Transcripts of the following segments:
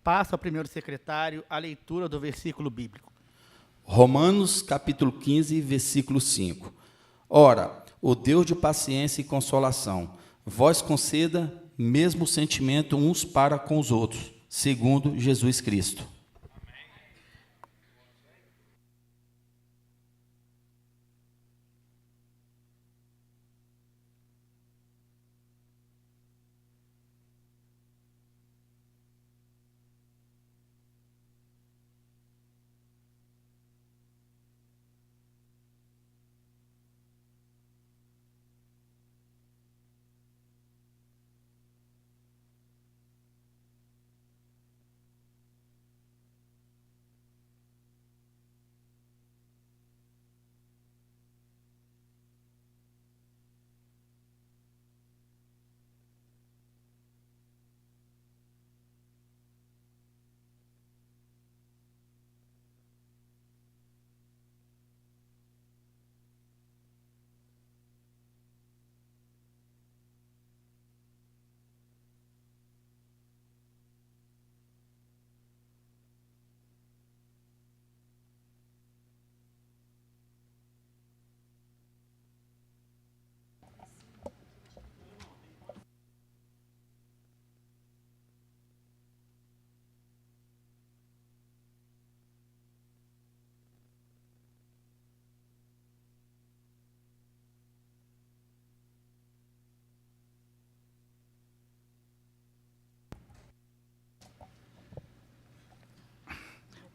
Passa ao primeiro secretário a leitura do versículo bíblico. Romanos, capítulo 15, versículo 5. Ora, o Deus de paciência e consolação, vós conceda mesmo sentimento uns para com os outros, segundo Jesus Cristo.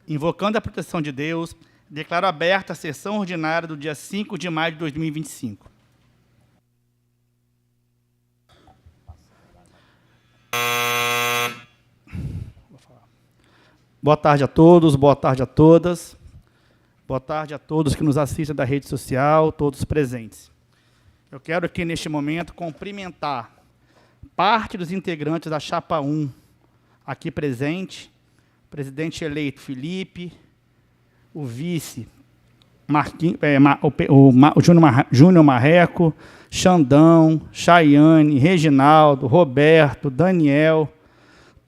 Invocando a proteção de Deus, declaro aberta a sessão ordinária do dia 5 de maio de 2025. Boa tarde a todos, boa tarde a todas. Boa tarde a todos que nos assistem da rede social, todos presentes. Eu quero aqui, neste momento, cumprimentar parte dos integrantes da Chapa 1 aqui presente, o presidente eleito Felipe, o vice Júnior Marreco, Xandão, Chaiane, Reginaldo, Roberto, Daniel,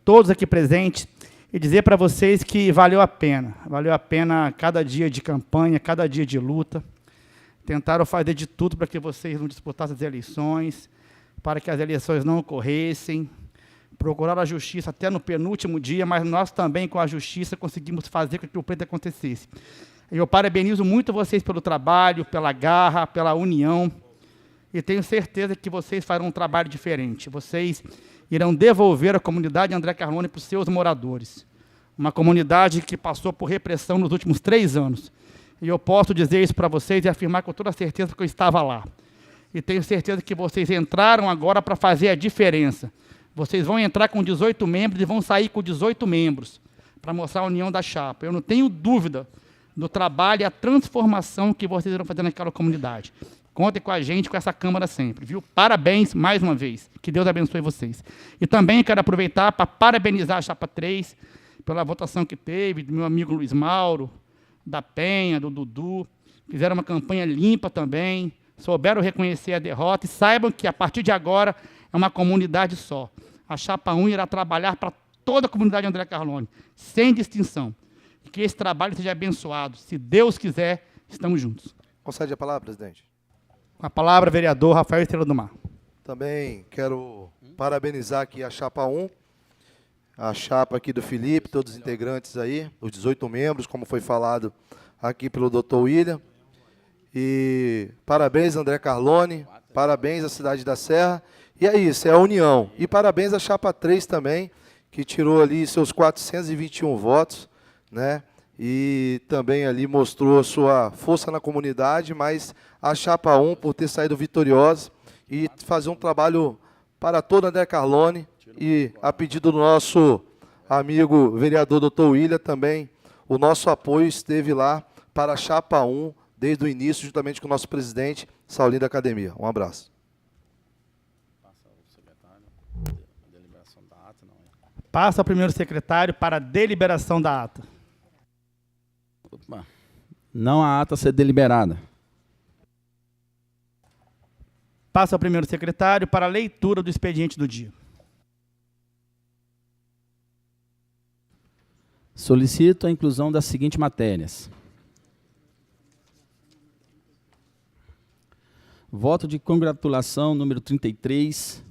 todos aqui presentes, e dizer para vocês que valeu a pena cada dia de campanha, cada dia de luta. Tentaram fazer de tudo para que vocês não disputassem as eleições, para que as eleições não ocorressem, procuraram a justiça até no penúltimo dia, mas nós também, com a justiça, conseguimos fazer com que o pleito acontecesse. Eu parabenizo muito vocês pelo trabalho, pela garra, pela união, e tenho certeza que vocês farão um trabalho diferente. Vocês irão devolver a comunidade André Carlone para os seus moradores. Uma comunidade que passou por repressão nos últimos 3 anos. E eu posso dizer isso para vocês e afirmar com toda certeza que eu estava lá. E tenho certeza que vocês entraram agora para fazer a diferença. Vocês vão entrar com 18 membros e vão sair com 18 membros, para mostrar a união da chapa. Eu não tenho dúvida do trabalho e a transformação que vocês irão fazer naquela comunidade. Contem com a gente, com essa Câmara sempre, viu? Parabéns mais uma vez. Que Deus abençoe vocês. E também quero aproveitar para parabenizar a Chapa 3 pela votação que teve, do meu amigo Luiz Mauro, da Penha, do Dudu. Fizeram uma campanha limpa também, souberam reconhecer a derrota e saibam que, a partir de agora, é uma comunidade só. A Chapa 1 irá trabalhar para toda a comunidade André Carlone, sem distinção. E que esse trabalho seja abençoado. Se Deus quiser, estamos juntos. Concede a palavra, presidente. Com a palavra, vereador Rafael Estrela do Mar. Também quero parabenizar aqui a Chapa 1, a chapa aqui do Felipe, todos os integrantes aí, os 18 membros, como foi falado aqui pelo Dr. William. E parabéns, André Carlone, parabéns à Cidade da Serra. E é isso, é a união. E parabéns à Chapa 3 também, que tirou ali seus 421 votos, né? E também ali mostrou a sua força na comunidade, mas a Chapa 1 por ter saído vitoriosa e fazer um trabalho para todo André Carlone e a pedido do nosso amigo vereador Dr. William também, o nosso apoio esteve lá para a Chapa 1 desde o início, juntamente com o nosso presidente, Saulinho da Academia. Um abraço. Passa ao primeiro secretário para a deliberação da ata. Não há ata a ser deliberada. Passa ao primeiro secretário para a leitura do expediente do dia. Solicito a inclusão das seguintes matérias. Voto de congratulação, número 33.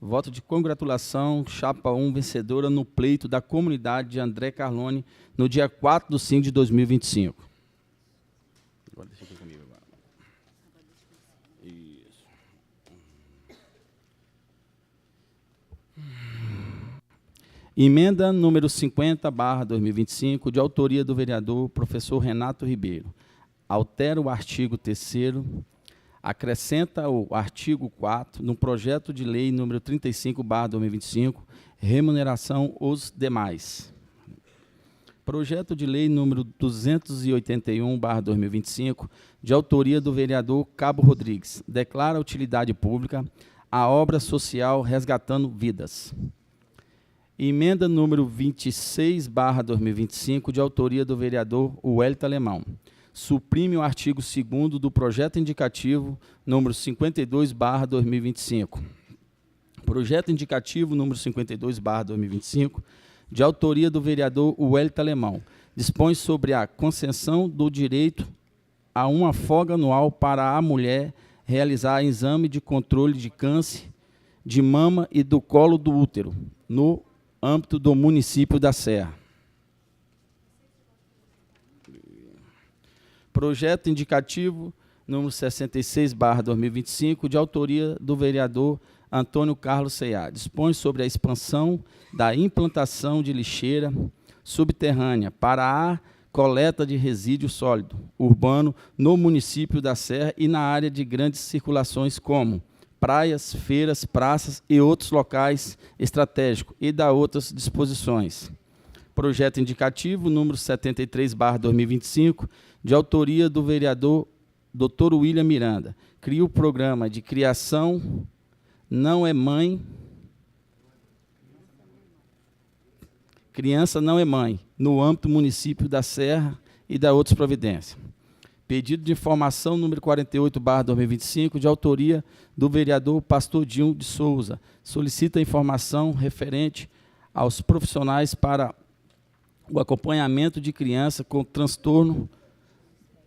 Voto de congratulação, chapa 1, vencedora no pleito da comunidade de André Carlone, no dia 4/5/2025. Agora deixa aqui comigo agora. Isso. Emenda número 50/2025, de autoria do vereador professor Renato Ribeiro. Altera o artigo 3º, acrescenta o artigo 4º no projeto de lei número 35/2025, remuneração os demais. Projeto de lei número 281/2025, de autoria do vereador Cabo Rodrigues, declara utilidade pública a obra social Resgatando Vidas. Emenda número 26/2025, de autoria do vereador Wellington Alemão. Suprime o artigo 2º do projeto indicativo número 52/2025. Projeto indicativo número 52/2025, de autoria do vereador Wellington Alemão, dispõe sobre a concessão do direito a uma folga anual para a mulher realizar exame de controle de câncer de mama e do colo do útero, no âmbito do município da Serra. Projeto indicativo número 66/2025, de autoria do vereador Antônio Carlos Ceá, dispõe sobre a expansão da implantação de lixeira subterrânea para a coleta de resíduo sólido urbano no município da Serra e na área de grandes circulações como praias, feiras, praças e outros locais estratégicos, e da outras disposições. Projeto indicativo número 73/2025, de autoria do vereador Dr. William Miranda, cria o programa de criação Não é Mãe, Criança Não é Mãe, no âmbito município da Serra e da outras providências. Pedido de informação número 48/2025, de autoria do vereador Pastor Dinho de Souza, solicita informação referente aos profissionais para o acompanhamento de criança com transtorno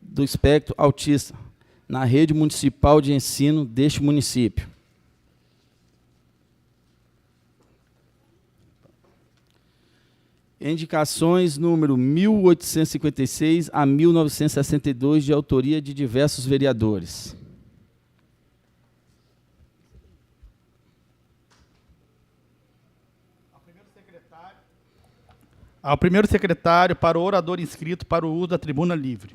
do espectro autista na rede municipal de ensino deste município. Indicações número 1856 a 1962, de autoria de diversos vereadores. Ao primeiro secretário, para o orador inscrito para o uso da tribuna livre.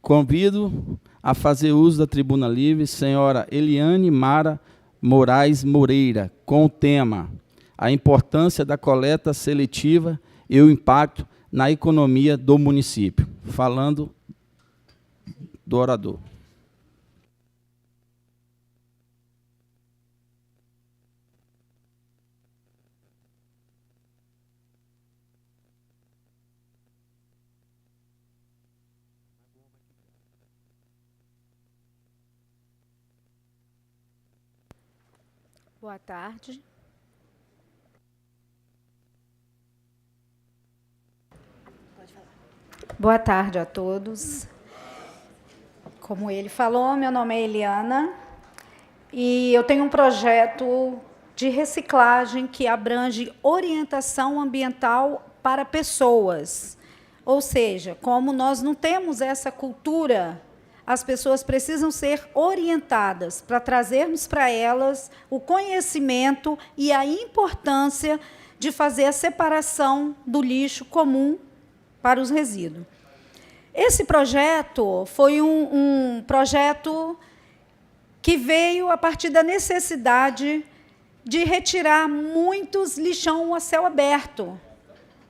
Convido a fazer uso da tribuna livre senhora Eliane Mara Moraes Moreira, com o tema A importância da coleta seletiva e o impacto na economia do município. Falando do orador. Boa tarde. Boa tarde a todos. Como ele falou, meu nome é Eliana e eu tenho um projeto de reciclagem que abrange orientação ambiental para pessoas. Ou seja, como nós não temos essa cultura, as pessoas precisam ser orientadas para trazermos para elas o conhecimento e a importância de fazer a separação do lixo comum para os resíduos. Esse projeto foi um projeto que veio a partir da necessidade de retirar muitos lixão a céu aberto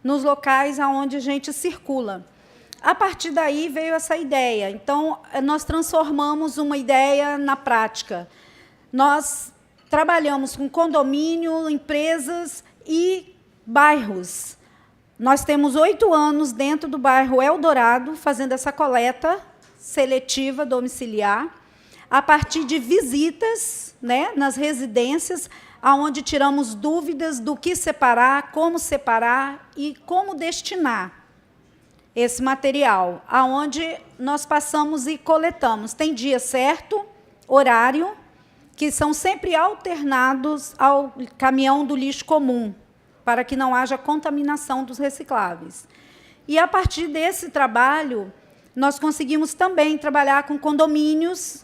nos locais onde a gente circula. A partir daí veio essa ideia. Então, nós transformamos uma ideia na prática. Nós trabalhamos com condomínio, empresas e bairros. Nós temos 8 anos dentro do bairro Eldorado, fazendo essa coleta seletiva domiciliar, a partir de visitas, né, nas residências, aonde tiramos dúvidas do que separar e como destinar esse material, aonde nós passamos e coletamos. Tem dia certo, horário, que são sempre alternados ao caminhão do lixo comum, para que não haja contaminação dos recicláveis. E, a partir desse trabalho, nós conseguimos também trabalhar com condomínios,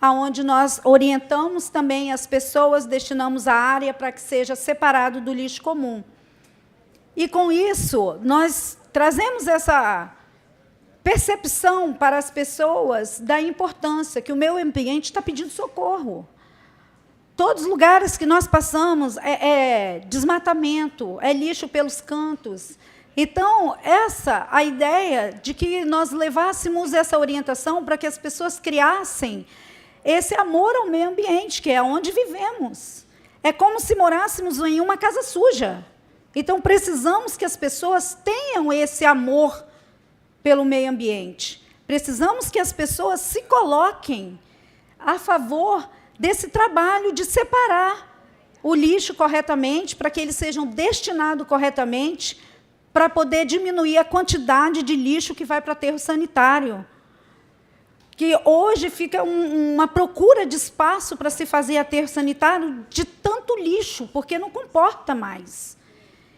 onde nós orientamos também as pessoas, destinamos a área para que seja separado do lixo comum. E, com isso, nós trazemos essa percepção para as pessoas da importância que o meio ambiente está pedindo socorro. Todos os lugares que nós passamos é desmatamento, é lixo pelos cantos. Então, a ideia de que nós levássemos essa orientação para que as pessoas criassem esse amor ao meio ambiente, que é onde vivemos. É como se morássemos em uma casa suja. Então, precisamos que as pessoas tenham esse amor pelo meio ambiente. Precisamos que as pessoas se coloquem a favor desse trabalho de separar o lixo corretamente, para que eles sejam destinados corretamente, para poder diminuir a quantidade de lixo que vai para aterro sanitário. Que hoje fica uma procura de espaço para se fazer aterro sanitário de tanto lixo, porque não comporta mais.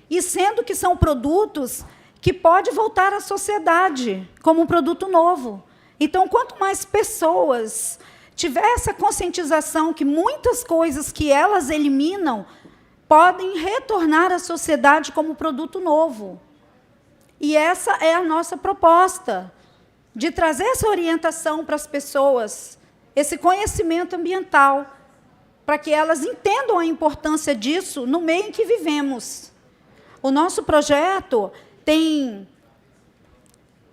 E sendo que são produtos que podem voltar à sociedade como um produto novo. Então, quanto mais pessoas tiver essa conscientização que muitas coisas que elas eliminam podem retornar à sociedade como produto novo. E essa é a nossa proposta, de trazer essa orientação para as pessoas, esse conhecimento ambiental, para que elas entendam a importância disso no meio em que vivemos. O nosso projeto tem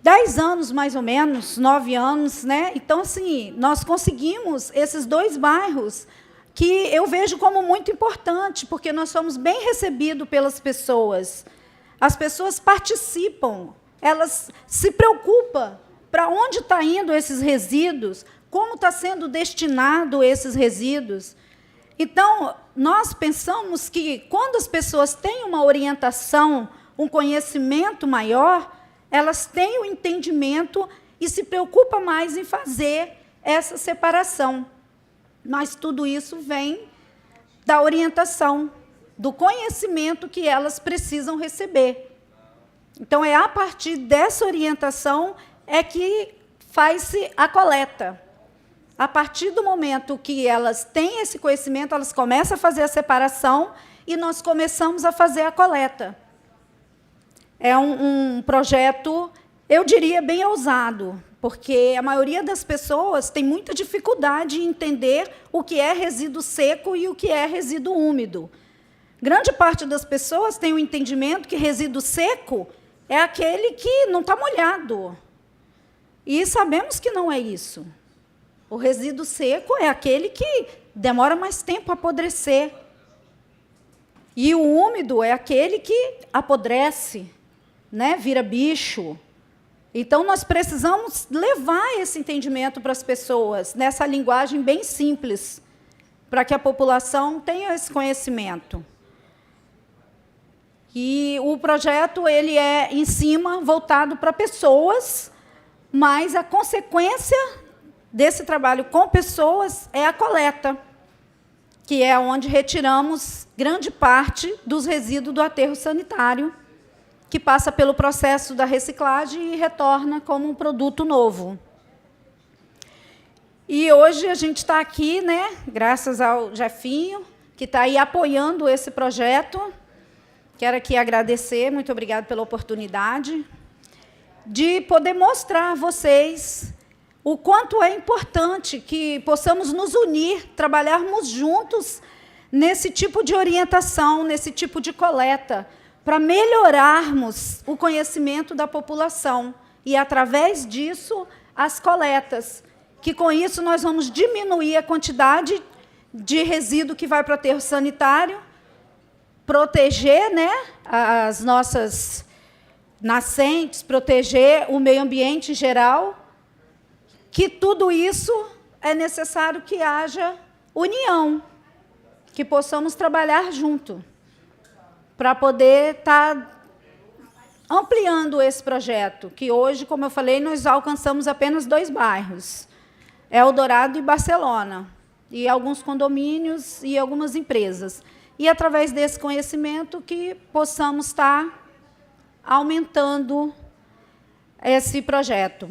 10 anos, mais ou menos, 9 anos, né? Então, assim, nós conseguimos esses 2 bairros que eu vejo como muito importante, porque nós somos bem recebidos pelas pessoas. As pessoas participam, elas se preocupam para onde estão indo esses resíduos, como está sendo destinado esses resíduos. Então, nós pensamos que, quando as pessoas têm uma orientação, um conhecimento maior, elas têm o entendimento e se preocupam mais em fazer essa separação. Mas tudo isso vem da orientação, do conhecimento que elas precisam receber. Então, é a partir dessa orientação que faz-se a coleta. A partir do momento que elas têm esse conhecimento, elas começam a fazer a separação e nós começamos a fazer a coleta. É um projeto, eu diria, bem ousado, porque a maioria das pessoas tem muita dificuldade em entender o que é resíduo seco e o que é resíduo úmido. Grande parte das pessoas tem o entendimento que resíduo seco é aquele que não está molhado. E sabemos que não é isso. O resíduo seco é aquele que demora mais tempo a apodrecer. E o úmido é aquele que apodrece, né? Vira bicho. Então, nós precisamos levar esse entendimento para as pessoas, nessa linguagem bem simples, para que a população tenha esse conhecimento. E o projeto ele é em cima, voltado para pessoas, mas a consequência desse trabalho com pessoas é a coleta, que é onde retiramos grande parte dos resíduos do aterro sanitário, que passa pelo processo da reciclagem e retorna como um produto novo. E hoje a gente está aqui, né, graças ao Jefinho, que está aí apoiando esse projeto. Quero aqui agradecer, muito obrigada pela oportunidade, de poder mostrar a vocês o quanto é importante que possamos nos unir, trabalharmos juntos nesse tipo de orientação, nesse tipo de coleta, para melhorarmos o conhecimento da população e, através disso, as coletas, que, com isso, nós vamos diminuir a quantidade de resíduo que vai para o aterro sanitário, proteger, né, as nossas nascentes, proteger o meio ambiente em geral, que tudo isso é necessário que haja união. que possamos trabalhar junto para poder estar ampliando esse projeto, que hoje, como eu falei, nós alcançamos apenas 2 bairros, Eldorado e Barcelona, e alguns condomínios e algumas empresas. E, através desse conhecimento, que possamos estar aumentando esse projeto.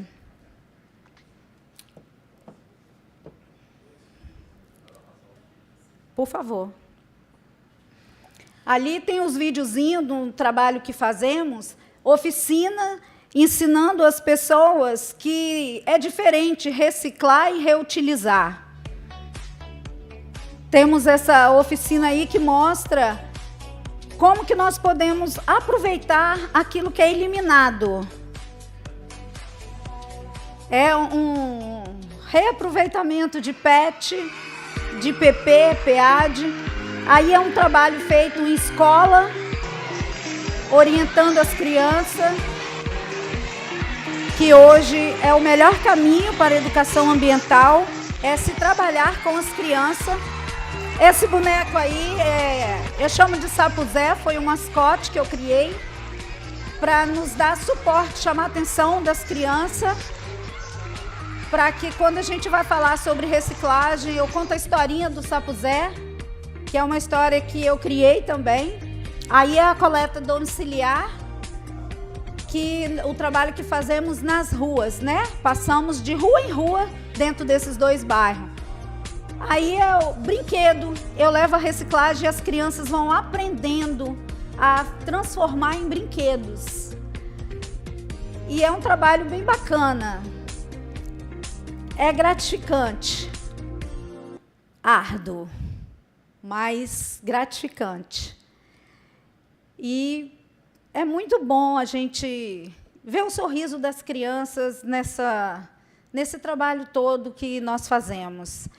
Por favor. Ali tem os videozinhos do trabalho que fazemos, oficina, ensinando as pessoas que é diferente reciclar e reutilizar. Temos essa oficina aí que mostra como que nós podemos aproveitar aquilo que é eliminado. É um reaproveitamento de PET, de PP, PEAD. Aí é um trabalho feito em escola, orientando as crianças, que hoje é o melhor caminho para a educação ambiental, é se trabalhar com as crianças. Esse boneco aí, eu chamo de Sapo Zé, foi um mascote que eu criei para nos dar suporte, chamar a atenção das crianças, para que quando a gente vai falar sobre reciclagem, eu conto a historinha do Sapo Zé, que é uma história que eu criei também. Aí é a coleta domiciliar, que o trabalho que fazemos nas ruas, né? Passamos de rua em rua dentro desses 2 bairros. Aí é o brinquedo, eu levo a reciclagem e as crianças vão aprendendo a transformar em brinquedos. E é um trabalho bem bacana. É gratificante, árduo, mas gratificante. E é muito bom a gente ver o sorriso das crianças nesse trabalho todo que nós fazemos.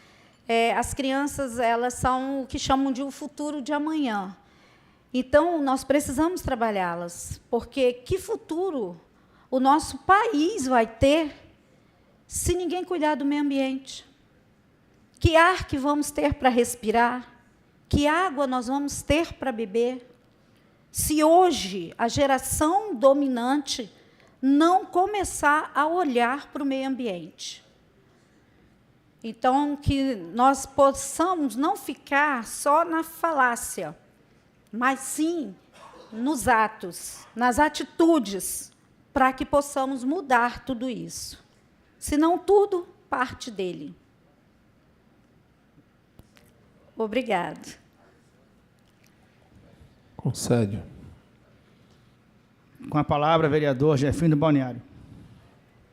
As crianças, elas são o que chamam de o futuro de amanhã. Então, nós precisamos trabalhá-las, porque que futuro o nosso país vai ter se ninguém cuidar do meio ambiente? Que ar que vamos ter para respirar? Que água nós vamos ter para beber? Se hoje a geração dominante não começar a olhar para o meio ambiente. Então, que nós possamos não ficar só na falácia, mas sim nos atos, nas atitudes, para que possamos mudar tudo isso. Senão tudo parte dele. Obrigada. Concede. Com a palavra, vereador Jefinho do Balneário.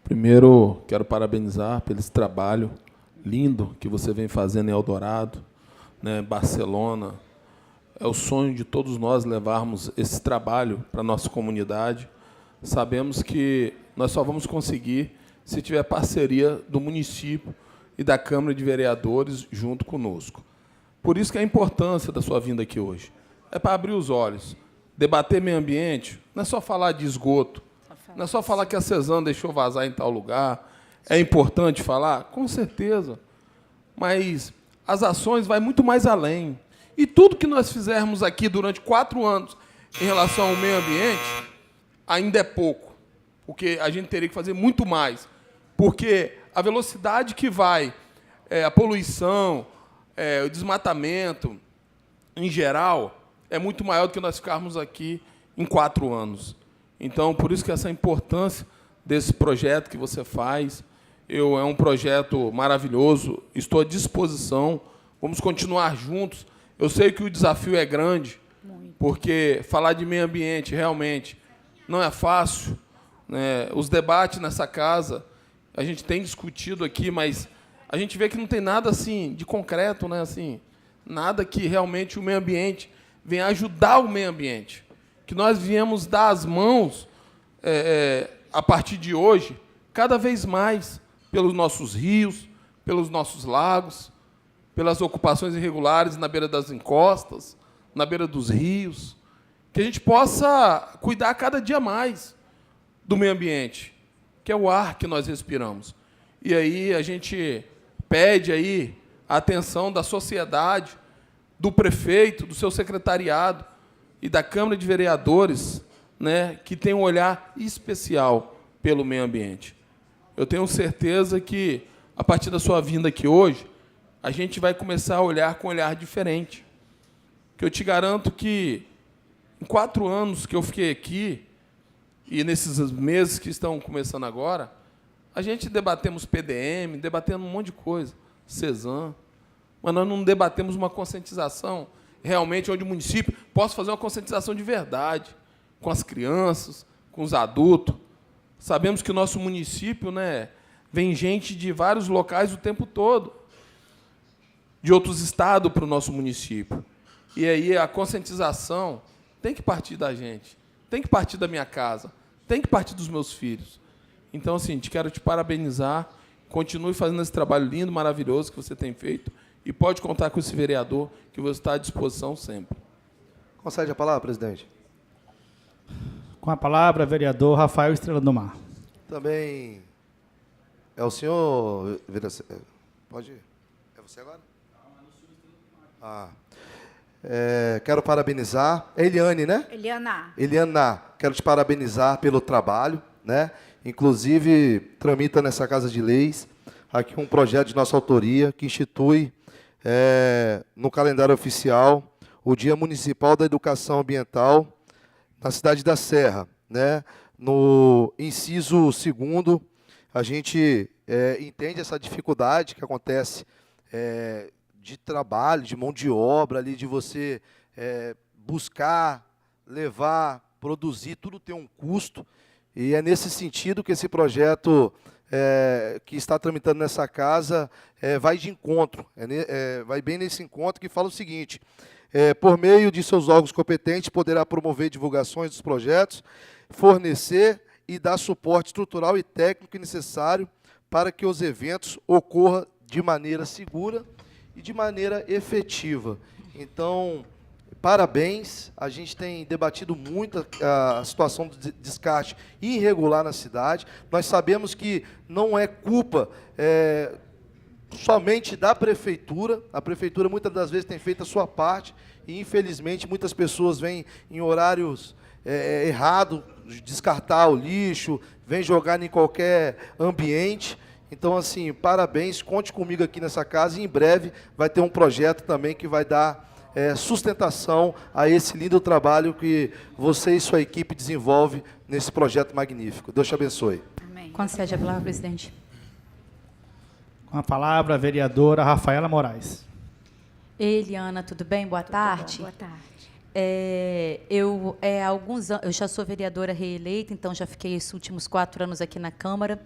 Primeiro, quero parabenizar pelo esse trabalho lindo que você vem fazendo em Eldorado, né, Barcelona. É o sonho de todos nós levarmos esse trabalho para a nossa comunidade. Sabemos que nós só vamos conseguir se tiver parceria do município e da Câmara de Vereadores junto conosco. Por isso que a importância da sua vinda aqui hoje é para abrir os olhos. Debater meio ambiente não é só falar de esgoto, não é só falar que a Cezanne deixou vazar em tal lugar. É importante falar? Com certeza. Mas as ações vão muito mais além. E tudo que nós fizermos aqui durante 4 anos em relação ao meio ambiente ainda é pouco, porque a gente teria que fazer muito mais. Porque a velocidade que vai a poluição, o desmatamento, em geral, é muito maior do que nós ficarmos aqui em 4 anos. Então, por isso que essa importância desse projeto que você faz. É um projeto maravilhoso, estou à disposição, vamos continuar juntos. Eu sei que o desafio é grande, porque falar de meio ambiente realmente não é fácil, né? Os debates nessa casa, a gente tem discutido aqui, mas a gente vê que não tem nada assim de concreto, né? Assim, nada que realmente o meio ambiente venha ajudar o meio ambiente. Que nós viemos dar as mãos, a partir de hoje, cada vez mais, pelos nossos rios, pelos nossos lagos, pelas ocupações irregulares na beira das encostas, na beira dos rios, que a gente possa cuidar cada dia mais do meio ambiente, que é o ar que nós respiramos. E aí a gente pede aí a atenção da sociedade, do prefeito, do seu secretariado e da Câmara de Vereadores, né, que tem um olhar especial pelo meio ambiente. Eu tenho certeza que, a partir da sua vinda aqui hoje, a gente vai começar a olhar com um olhar diferente. Que eu te garanto que, em 4 anos que eu fiquei aqui, e nesses meses que estão começando agora, a gente debatemos PDM, debatemos um monte de coisa, CESAM, mas nós não debatemos uma conscientização realmente onde o município possa fazer uma conscientização de verdade, com as crianças, com os adultos. Sabemos que o nosso município, né, vem gente de vários locais o tempo todo, de outros estados para o nosso município. E aí a conscientização tem que partir da gente, tem que partir da minha casa, tem que partir dos meus filhos. Então, assim, quero te parabenizar, continue fazendo esse trabalho lindo, maravilhoso que você tem feito, e pode contar com esse vereador, que você está à disposição sempre. Concede a palavra, presidente. Com a palavra, vereador Rafael Estrela do Mar. Também é o senhor... Pode ir. É você agora? Quero parabenizar. É Eliane, né? Eliana. Eliana, quero te parabenizar pelo trabalho, né? Inclusive, tramita nessa Casa de Leis aqui um projeto de nossa autoria que institui no calendário oficial o Dia Municipal da Educação Ambiental na cidade da Serra, né? No inciso 2º, a gente entende essa dificuldade que acontece de trabalho, de mão de obra, ali, de você buscar, levar, produzir, tudo tem um custo, e é nesse sentido que esse projeto que está tramitando nessa casa vai de encontro, vai bem nesse encontro, que fala o seguinte: por meio de seus órgãos competentes, poderá promover divulgações dos projetos, fornecer e dar suporte estrutural e técnico necessário para que os eventos ocorram de maneira segura e de maneira efetiva. Então, parabéns, a gente tem debatido muito a situação do descarte irregular na cidade. Nós sabemos que não é culpa somente da prefeitura. A prefeitura muitas das vezes tem feito a sua parte e, infelizmente, muitas pessoas vêm em horários errados, descartar o lixo, vêm jogar em qualquer ambiente. Então, assim, parabéns, conte comigo aqui nessa casa e em breve vai ter um projeto também que vai dar sustentação a esse lindo trabalho que você e sua equipe desenvolve nesse projeto magnífico. Deus te abençoe. Amém. Concede a palavra, presidente. Com a palavra, a vereadora Rafaela Moraes. Eliana, tudo bem? Boa tarde. Boa tarde. Eu já sou vereadora reeleita, então já fiquei esses últimos 4 anos aqui na Câmara.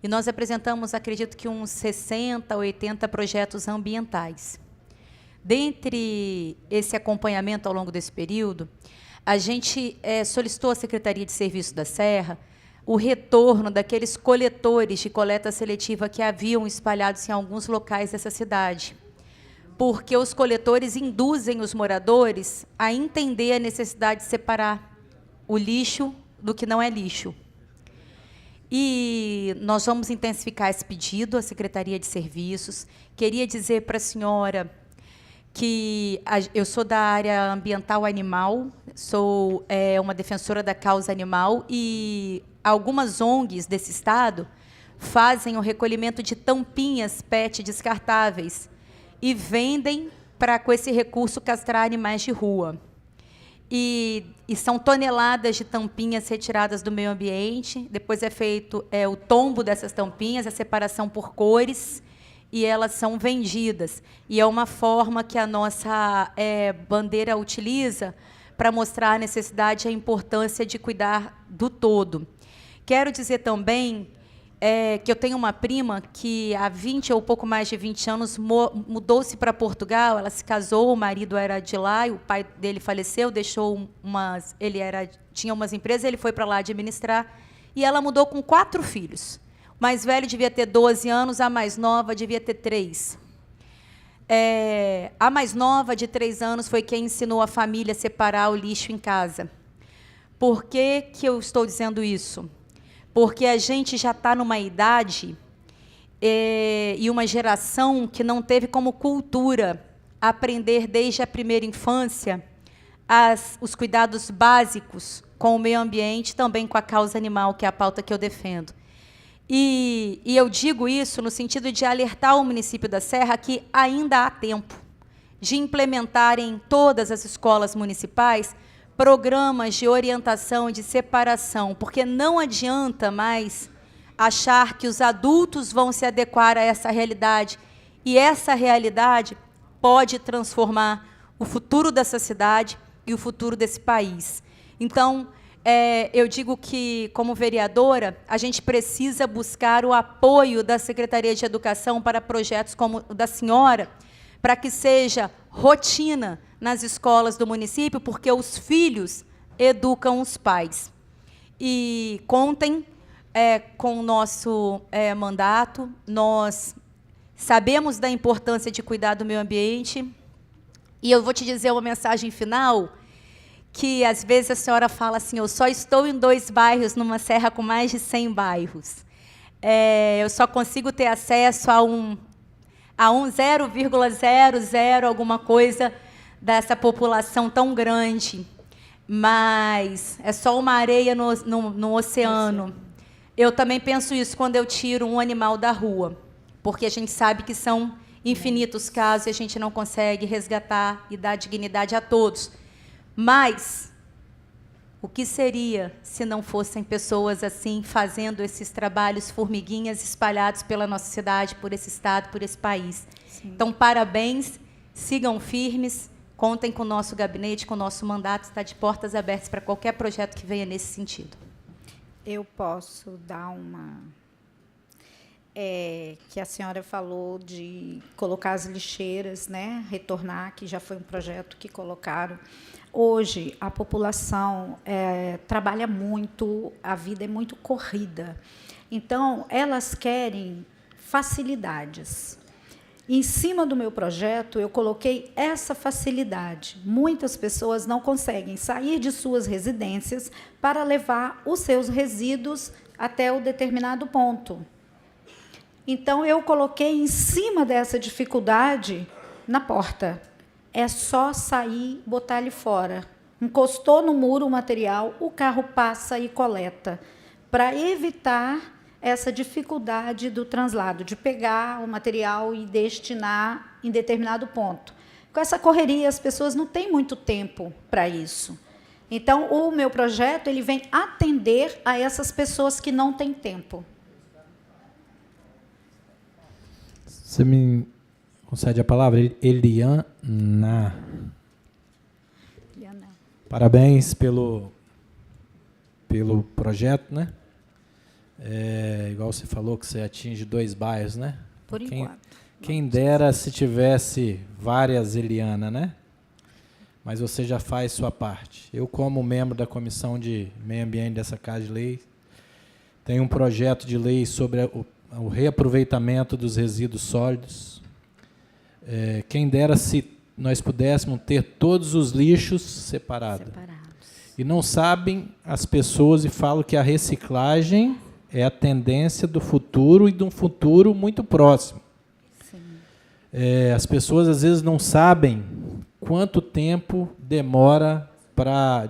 E nós apresentamos, acredito que uns 60, 80 projetos ambientais. Dentre esse acompanhamento ao longo desse período, a gente solicitou à Secretaria de Serviços da Serra o retorno daqueles coletores de coleta seletiva que haviam espalhados em alguns locais dessa cidade, porque os coletores induzem os moradores a entender a necessidade de separar o lixo do que não é lixo. E nós vamos intensificar esse pedido à Secretaria de Serviços. Queria dizer para a senhora que eu sou da área ambiental animal, sou uma defensora da causa animal, e algumas ONGs desse estado fazem o recolhimento de tampinhas PET descartáveis e vendem para, com esse recurso, castrar animais de rua. E são toneladas de tampinhas retiradas do meio ambiente, depois é feito o tombo dessas tampinhas, a separação por cores, e elas são vendidas. E é uma forma que a nossa bandeira utiliza para mostrar a necessidade e a importância de cuidar do todo. Quero dizer também que eu tenho uma prima que há 20 ou pouco mais de 20 anos mudou-se para Portugal, ela se casou, o marido era de lá, e o pai dele faleceu, deixou tinha umas empresas, ele foi para lá administrar, e ela mudou com 4 filhos. O mais velho devia ter 12 anos, a mais nova devia ter 3. A mais nova, de 3 anos, foi quem ensinou a família a separar o lixo em casa. Por que que eu estou dizendo isso? Porque a gente já está numa idade e uma geração que não teve como cultura aprender desde a primeira infância os cuidados básicos com o meio ambiente, também com a causa animal, que é a pauta que eu defendo. E eu digo isso no sentido de alertar o município da Serra que ainda há tempo de implementar em todas as escolas municipais programas de orientação e de separação, porque não adianta mais achar que os adultos vão se adequar a essa realidade, e essa realidade pode transformar o futuro dessa cidade e o futuro desse país. Então, eu digo que, como vereadora, a gente precisa buscar o apoio da Secretaria de Educação para projetos como o da senhora, para que seja rotina nas escolas do município, porque os filhos educam os pais. E contem com o nosso mandato, nós sabemos da importância de cuidar do meio ambiente, e eu vou te dizer uma mensagem final, que às vezes a senhora fala assim, eu só estou em 2 bairros, numa serra com mais de 100 bairros. Eu só consigo ter acesso a um 0,00 alguma coisa dessa população tão grande, mas é só uma areia no oceano. Eu também penso isso quando eu tiro um animal da rua, porque a gente sabe que são infinitos casos e a gente não consegue resgatar e dar dignidade a todos. Mas o que seria se não fossem pessoas assim fazendo esses trabalhos formiguinhas espalhados pela nossa cidade, por esse estado, por esse país? Sim. Então, parabéns, sigam firmes, contem com o nosso gabinete, com o nosso mandato, está de portas abertas para qualquer projeto que venha nesse sentido. Eu posso dar uma... que a senhora falou de colocar as lixeiras, né, retornar, que já foi um projeto que colocaram. Hoje, a população trabalha muito, a vida é muito corrida. Então, elas querem facilidades. Em cima do meu projeto, eu coloquei essa facilidade. Muitas pessoas não conseguem sair de suas residências para levar os seus resíduos até o determinado ponto. Então, eu coloquei em cima dessa dificuldade na porta. É só sair, botar ele fora. Encostou no muro o material, o carro passa e coleta, para evitar essa dificuldade do translado, de pegar o material e destinar em determinado ponto. Com essa correria, as pessoas não têm muito tempo para isso. Então, o meu projeto ele vem atender a essas pessoas que não têm tempo. Você me concede a palavra? Eliana. Parabéns pelo projeto, né? Igual você falou que você atinge 2 bairros, né? Por enquanto. Quem dera se tivesse várias Eliana, né? Mas você já faz sua parte. Eu, como membro da Comissão de Meio Ambiente dessa Casa de Lei, tenho um projeto de lei sobre o reaproveitamento dos resíduos sólidos. Quem dera se nós pudéssemos ter todos os lixos separados. E não sabem as pessoas e falam que a reciclagem é a tendência do futuro e de um futuro muito próximo. Sim. As pessoas, às vezes, não sabem quanto tempo demora para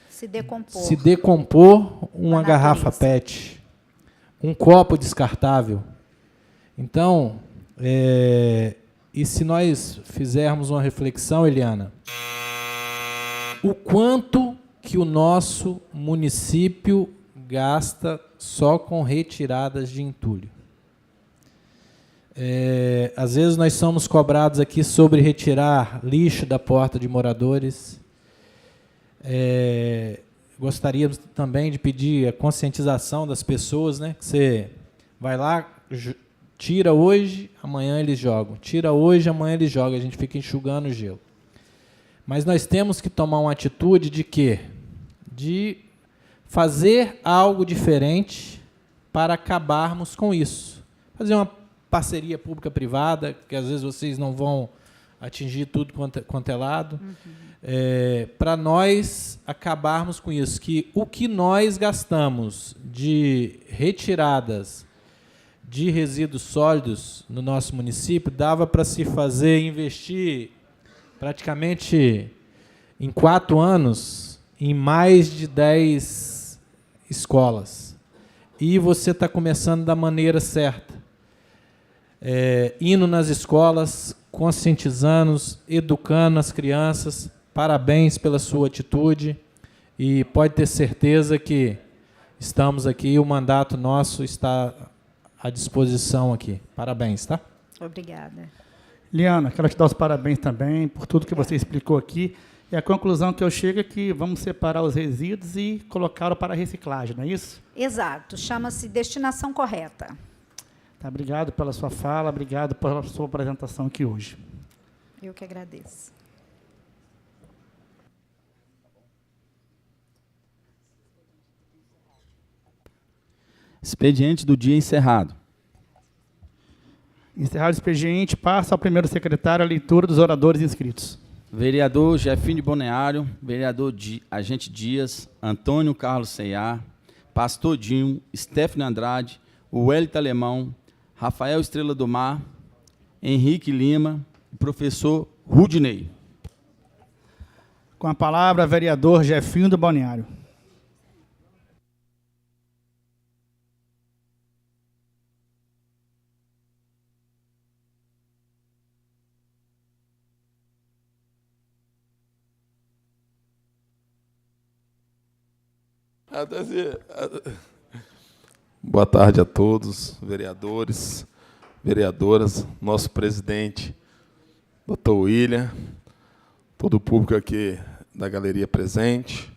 se decompor uma garrafa PET, um copo descartável. Então, e se nós fizermos uma reflexão, Eliana, o quanto que o nosso município gasta só com retiradas de entulho? Às vezes nós somos cobrados aqui sobre retirar lixo da porta de moradores. Gostaríamos também de pedir a conscientização das pessoas, né? Que você vai lá, tira hoje, amanhã eles jogam. Tira hoje, amanhã eles jogam. A gente fica enxugando o gelo. Mas nós temos que tomar uma atitude de quê? De fazer algo diferente para acabarmos com isso. Fazer uma parceria pública-privada, que às vezes vocês não vão atingir tudo quanto é lado, para nós acabarmos com isso, que o que nós gastamos de retiradas de resíduos sólidos no nosso município, dava para se investir praticamente em 4 anos em mais de 10 escolas. E você está começando da maneira certa. Indo nas escolas, conscientizando, educando as crianças. Parabéns pela sua atitude e pode ter certeza que estamos aqui, o mandato nosso está à disposição aqui. Parabéns, tá? Obrigada. Liana, quero te dar os parabéns também por tudo que você explicou aqui. E a conclusão que eu chego é que vamos separar os resíduos e colocá-los para a reciclagem, não é isso? Exato, chama-se destinação correta. Tá, obrigado pela sua fala, obrigado pela sua apresentação aqui hoje. Eu que agradeço. Expediente do dia encerrado. Encerrado o expediente, passa ao primeiro secretário a leitura dos oradores inscritos. Vereador Jefinho de Boneário, vereador Agente Dias, Antônio Carlos Ceiá, Pastor Dinho, Stephanie Andrade, Wellington Alemão, Rafael Estrela do Mar, Henrique Lima e professor Rudinei. Com a palavra, vereador Jefinho do Balneário. Boa tarde a todos, vereadores, vereadoras, nosso presidente, doutor William, todo o público aqui da galeria presente,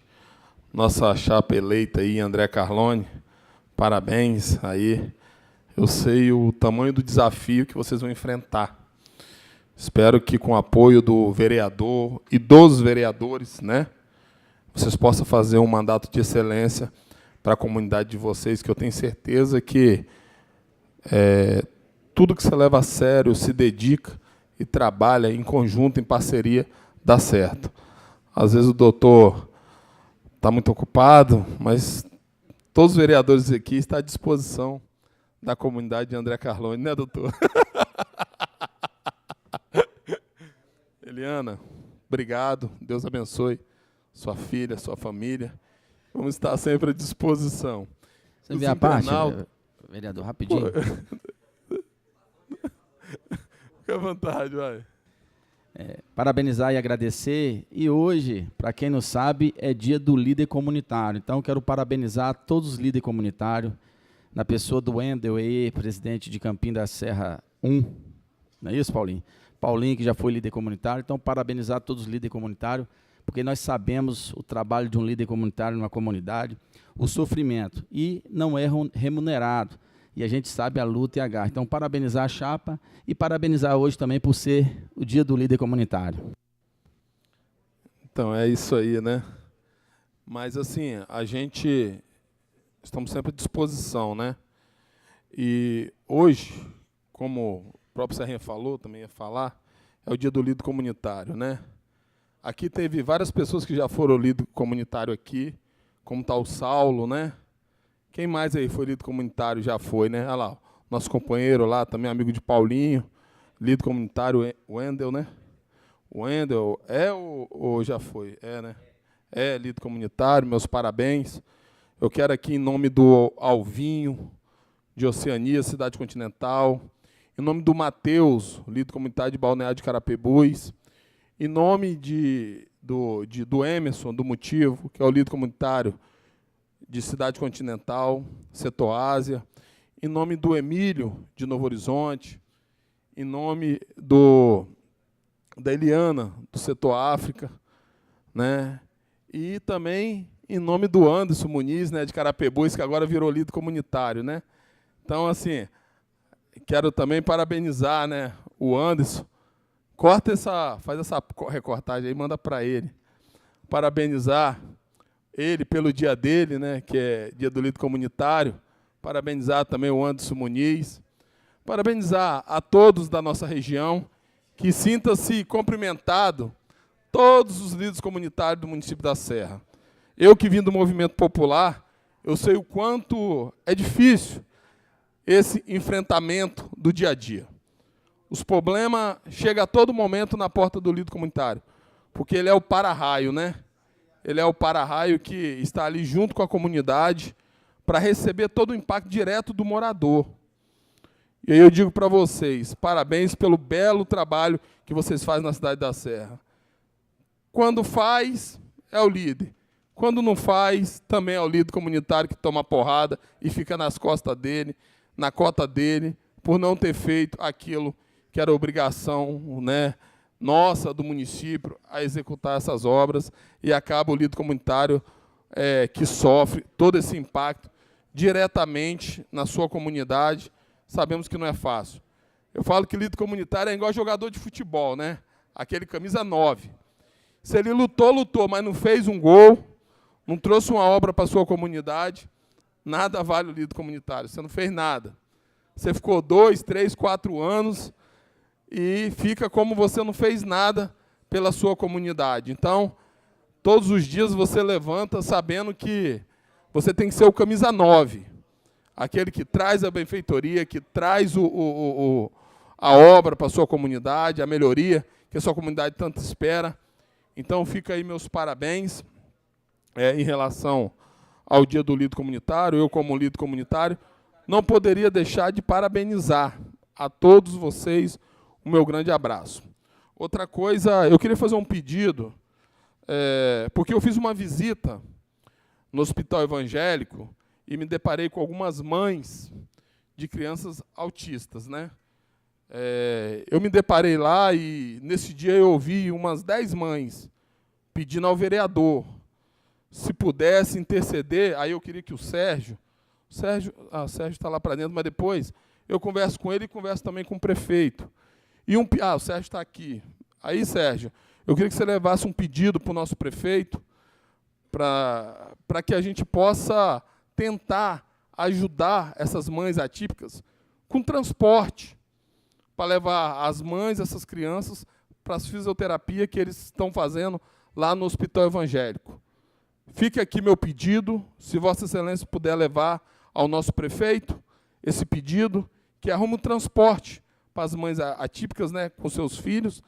nossa chapa eleita aí, André Carlone, parabéns aí. Eu sei o tamanho do desafio que vocês vão enfrentar. Espero que com o apoio do vereador e dos vereadores, né, vocês possam fazer um mandato de excelência para a comunidade de vocês, que eu tenho certeza que tudo que você leva a sério, se dedica e trabalha em conjunto, em parceria, dá certo. Às vezes o doutor está muito ocupado, mas todos os vereadores aqui estão à disposição da comunidade de André Carlone, né, doutor? Eliana, obrigado, Deus abençoe sua filha, sua família. Vamos estar sempre à disposição. Você vê a parte, vereador, rapidinho? Fica à vontade, vai. Parabenizar e agradecer. E hoje, para quem não sabe, é dia do líder comunitário. Então, quero parabenizar todos os líderes comunitários, na pessoa do Wendel, presidente de Campina da Serra 1. Não é isso, Paulinho? Paulinho, que já foi líder comunitário. Então, parabenizar todos os líderes comunitários, porque nós sabemos o trabalho de um líder comunitário numa comunidade, o sofrimento, e não é remunerado. E a gente sabe a luta e a garra. Então, parabenizar a chapa e parabenizar hoje também por ser o dia do líder comunitário. Então, é isso aí, né? Mas, assim, a gente estamos sempre à disposição, né? E hoje, como o próprio Serrinha falou, também ia falar, é o dia do líder comunitário, né? Aqui teve várias pessoas que já foram líder comunitário aqui, como está o Saulo, né? Quem mais aí foi líder comunitário já foi, né? Olha lá, nosso companheiro lá, também amigo de Paulinho, líder comunitário, Wendel, né? O Wendel ou já foi? Né? É líder comunitário, meus parabéns. Eu quero aqui, em nome do Alvinho, de Oceania, Cidade Continental, em nome do Matheus, líder comunitário de Balneário de Carapebus, em nome do Emerson, do Motivo, que é o líder comunitário de Cidade Continental, Setor Ásia, em nome do Emílio, de Novo Horizonte, em nome da Eliana, do Setor África, né? E também em nome do Anderson Muniz, né, de Carapebus, que agora virou líder comunitário, né? Então, assim, quero também parabenizar, né, o Anderson. Faz essa recortagem aí, manda para ele. Parabenizar ele pelo dia dele, né, que é dia do líder comunitário. Parabenizar também o Anderson Muniz. Parabenizar a todos da nossa região, que sinta-se cumprimentado, todos os líderes comunitários do município da Serra. Eu que vim do movimento popular, eu sei o quanto é difícil esse enfrentamento do dia a dia. Os problemas chegam a todo momento na porta do líder comunitário, porque ele é o para-raio, né? Ele é o para-raio que está ali junto com a comunidade para receber todo o impacto direto do morador. E aí eu digo para vocês, parabéns pelo belo trabalho que vocês fazem na Cidade da Serra. Quando faz, é o líder. Quando não faz, também é o líder comunitário que toma porrada e fica nas costas dele, na cota dele, por não ter feito aquilo que era obrigação, né, nossa, do município, a executar essas obras, e acaba o líder comunitário que sofre todo esse impacto diretamente na sua comunidade. Sabemos que não é fácil. Eu falo que líder comunitário é igual jogador de futebol, né? Aquele camisa 9. Se ele lutou, mas não fez um gol, não trouxe uma obra para a sua comunidade, nada vale o líder comunitário. Você não fez nada. Você ficou 2, 3, 4 anos e fica como você não fez nada pela sua comunidade. Então, todos os dias você levanta sabendo que você tem que ser o camisa 9, aquele que traz a benfeitoria, que traz a obra para a sua comunidade, a melhoria que a sua comunidade tanto espera. Então, fica aí meus parabéns em relação ao Dia do Líder Comunitário. Eu, como líder comunitário, não poderia deixar de parabenizar a todos vocês o meu grande abraço. Outra coisa, eu queria fazer um pedido, porque eu fiz uma visita no hospital evangélico e me deparei com algumas mães de crianças autistas, né? Eu me deparei lá e, nesse dia, eu ouvi umas 10 mães pedindo ao vereador, se pudesse interceder. Aí eu queria que o Sérgio está lá para dentro, mas depois eu converso com ele e converso também com o prefeito. O Sérgio está aqui. Aí, Sérgio, eu queria que você levasse um pedido para o nosso prefeito, para que a gente possa tentar ajudar essas mães atípicas com transporte, para levar as mães, essas crianças, para a fisioterapia que eles estão fazendo lá no hospital evangélico. Fica aqui meu pedido, se Vossa Excelência puder levar ao nosso prefeito esse pedido, que arrume um transporte para as mães atípicas, né, com seus filhos,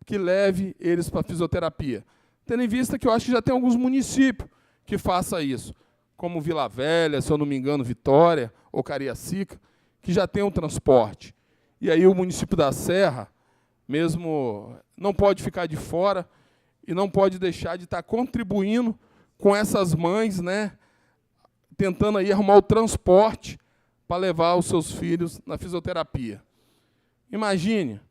que leve eles para a fisioterapia. Tendo em vista que eu acho que já tem alguns municípios que façam isso, como Vila Velha, se eu não me engano, Vitória ou Cariacica, que já tem um transporte. E aí o município da Serra mesmo não pode ficar de fora e não pode deixar de estar contribuindo com essas mães, né, tentando aí arrumar o transporte para levar os seus filhos na fisioterapia. Imagine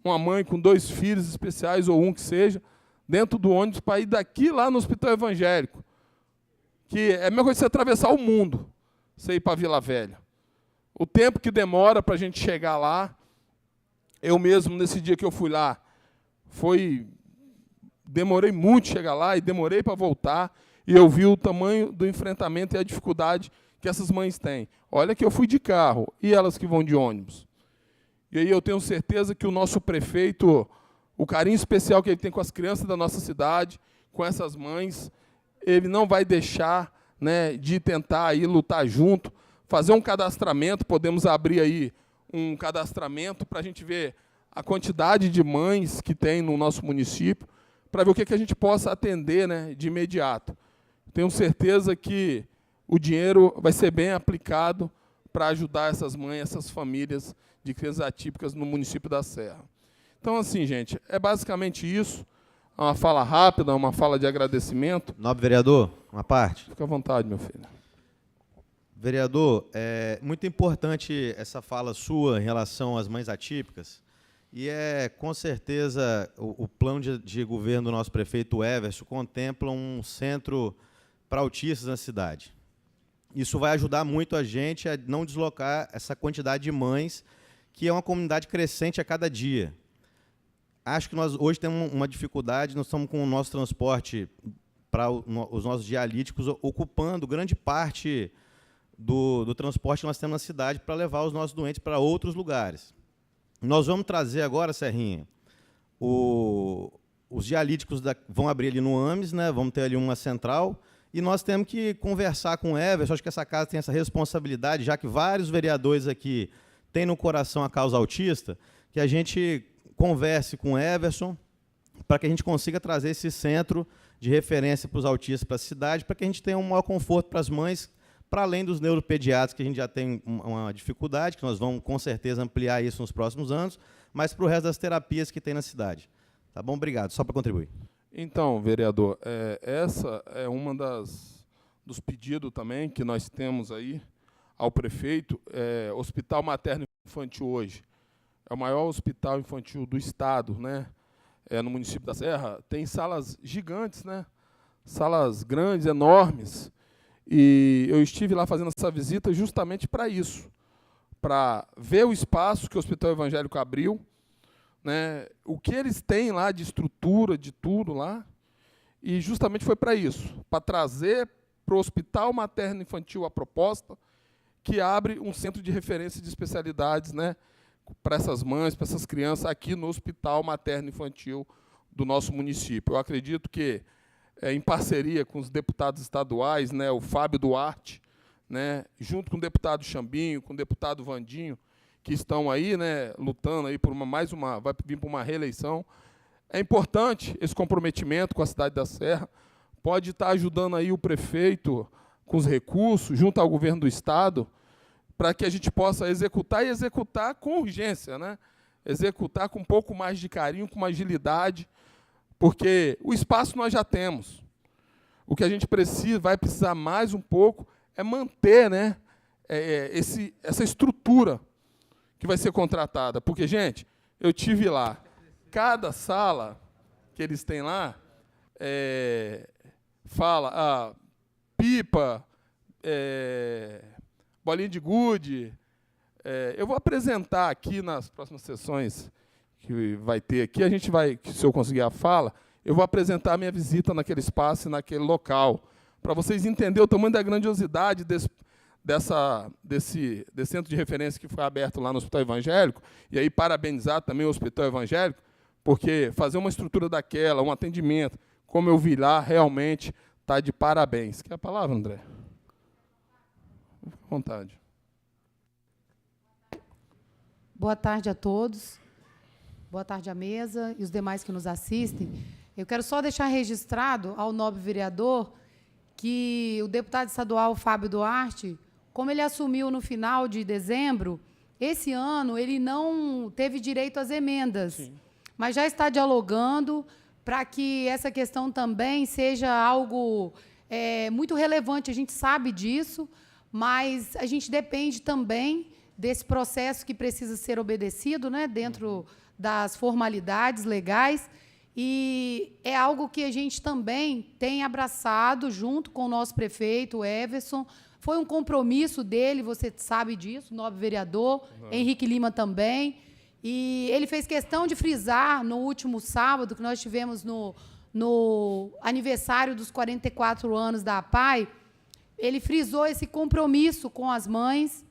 uma mãe com 2 filhos especiais, ou um que seja, dentro do ônibus para ir daqui lá no hospital evangélico, que é a mesma coisa que você atravessar o mundo, você ir para Vila Velha. O tempo que demora para a gente chegar lá, eu mesmo, nesse dia que eu fui lá, demorei muito chegar lá e demorei para voltar, e eu vi o tamanho do enfrentamento e a dificuldade que essas mães têm. Olha que eu fui de carro, e elas que vão de ônibus. E aí eu tenho certeza que o nosso prefeito, o carinho especial que ele tem com as crianças da nossa cidade, com essas mães, ele não vai deixar, né, de tentar aí lutar junto, fazer um cadastramento. Podemos abrir aí um cadastramento para a gente ver a quantidade de mães que tem no nosso município, para ver o que a gente possa atender, né, de imediato. Tenho certeza que o dinheiro vai ser bem aplicado para ajudar essas mães, essas famílias de crianças atípicas no município da Serra. Então, assim, gente, é basicamente isso. É uma fala rápida, uma fala de agradecimento. Nobre vereador, uma parte. Fica à vontade, meu filho. Vereador, é muito importante essa fala sua em relação às mães atípicas, e com certeza, o plano de governo do nosso prefeito Everson contempla um centro para autistas na cidade. Isso vai ajudar muito a gente a não deslocar essa quantidade de mães, que é uma comunidade crescente a cada dia. Acho que nós hoje temos uma dificuldade, nós estamos com o nosso transporte para os nossos dialíticos ocupando grande parte do transporte que nós temos na cidade para levar os nossos doentes para outros lugares. Nós vamos trazer agora, Serrinha, os dialíticos vão abrir ali no AMES, né, vamos ter ali uma central, E nós temos que conversar com o Everson, acho que essa casa tem essa responsabilidade, já que vários vereadores aqui têm no coração a causa autista, que a gente converse com o Everson para que a gente consiga trazer esse centro de referência para os autistas para a cidade, para que a gente tenha um maior conforto para as mães, para além dos neuropediatras, que a gente já tem uma dificuldade, que nós vamos, com certeza, ampliar isso nos próximos anos, mas para o resto das terapias que tem na cidade. Tá bom? Obrigado. Só para contribuir. Então, vereador, essa é uma dos pedidos também que nós temos aí ao prefeito. Hospital Materno Infantil hoje é o maior hospital infantil do estado, né? No município da Serra. Tem salas gigantes, né? Salas grandes, enormes. E eu estive lá fazendo essa visita justamente para isso, para ver o espaço que o Hospital Evangélico abriu, né, o que eles têm lá de estrutura, de tudo lá, e justamente foi para isso, para trazer para o Hospital Materno Infantil a proposta que abre um centro de referência de especialidades, né, para essas mães, para essas crianças, aqui no Hospital Materno Infantil do nosso município. Eu acredito que, em parceria com os deputados estaduais, né, o Fábio Duarte, né, junto com o deputado Chambinho, com o deputado Vandinho, que estão aí, né, lutando aí por vai vir por uma reeleição. É importante esse comprometimento com a cidade da Serra, pode estar ajudando aí o prefeito com os recursos, junto ao governo do estado, para que a gente possa executar e executar com urgência, né? Executar com um pouco mais de carinho, com uma agilidade, porque o espaço nós já temos. O que a gente vai precisar mais um pouco é manter, né, essa estrutura que vai ser contratada. Porque, gente, eu tive lá, cada sala que eles têm lá, fala pipa, bolinha de gude. Eu vou apresentar aqui nas próximas sessões que vai ter aqui, se eu conseguir a fala, eu vou apresentar a minha visita naquele espaço e naquele local, para vocês entenderem o tamanho da grandiosidade desse centro de referência que foi aberto lá no Hospital Evangélico, e aí parabenizar também o Hospital Evangélico, porque fazer uma estrutura daquela, um atendimento, como eu vi lá, realmente está de parabéns. Quer a palavra, André? Fique à vontade. Boa tarde a todos. Boa tarde à mesa e os demais que nos assistem. Eu quero só deixar registrado ao nobre vereador que o deputado estadual Fábio Duarte, como ele assumiu no final de dezembro, esse ano ele não teve direito às emendas. Sim. Mas já está dialogando para que essa questão também seja algo muito relevante. A gente sabe disso, mas a gente depende também desse processo que precisa ser obedecido, né, dentro das formalidades legais, e é algo que a gente também tem abraçado junto com o nosso prefeito, Everson. Foi um compromisso dele, você sabe disso, o nobre vereador, Henrique Lima também. E ele fez questão de frisar no último sábado, que nós tivemos no aniversário dos 44 anos da APAI, ele frisou esse compromisso com as mães.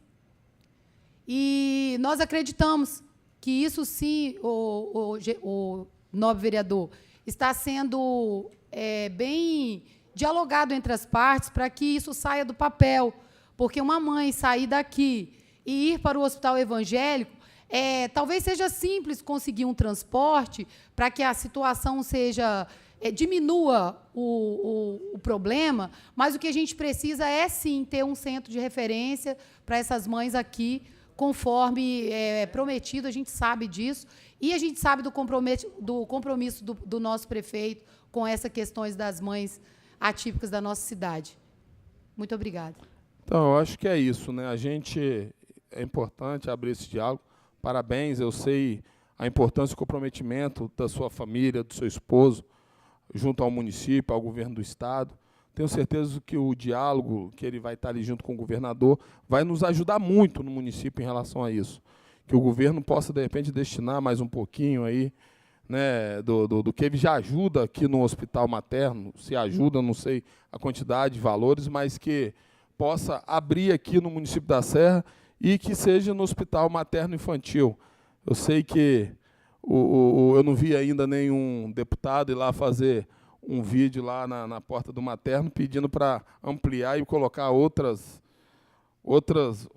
E nós acreditamos que isso sim, o nobre vereador, está sendo bem dialogado entre as partes para que isso saia do papel. Porque uma mãe sair daqui e ir para o Hospital Evangélico, talvez seja simples conseguir um transporte para que a situação diminua o problema, mas o que a gente precisa é, sim, ter um centro de referência para essas mães aqui, conforme prometido, a gente sabe disso, e a gente sabe do compromisso do nosso prefeito com essas questões das mães atípicas da nossa cidade. Muito obrigada. Então, eu acho que é isso, né? É importante abrir esse diálogo. Parabéns, eu sei a importância e o comprometimento da sua família, do seu esposo, junto ao município, ao governo do estado. Tenho certeza que o diálogo, que ele vai estar ali junto com o governador, vai nos ajudar muito no município em relação a isso. Que o governo possa, de repente, destinar mais um pouquinho aí, né, do que ele já ajuda aqui no hospital materno, se ajuda, não sei a quantidade de valores, mas que possa abrir aqui no município da Serra e que seja no hospital materno infantil. Eu sei que eu não vi ainda nenhum deputado ir lá fazer um vídeo lá na porta do materno pedindo para ampliar e colocar outras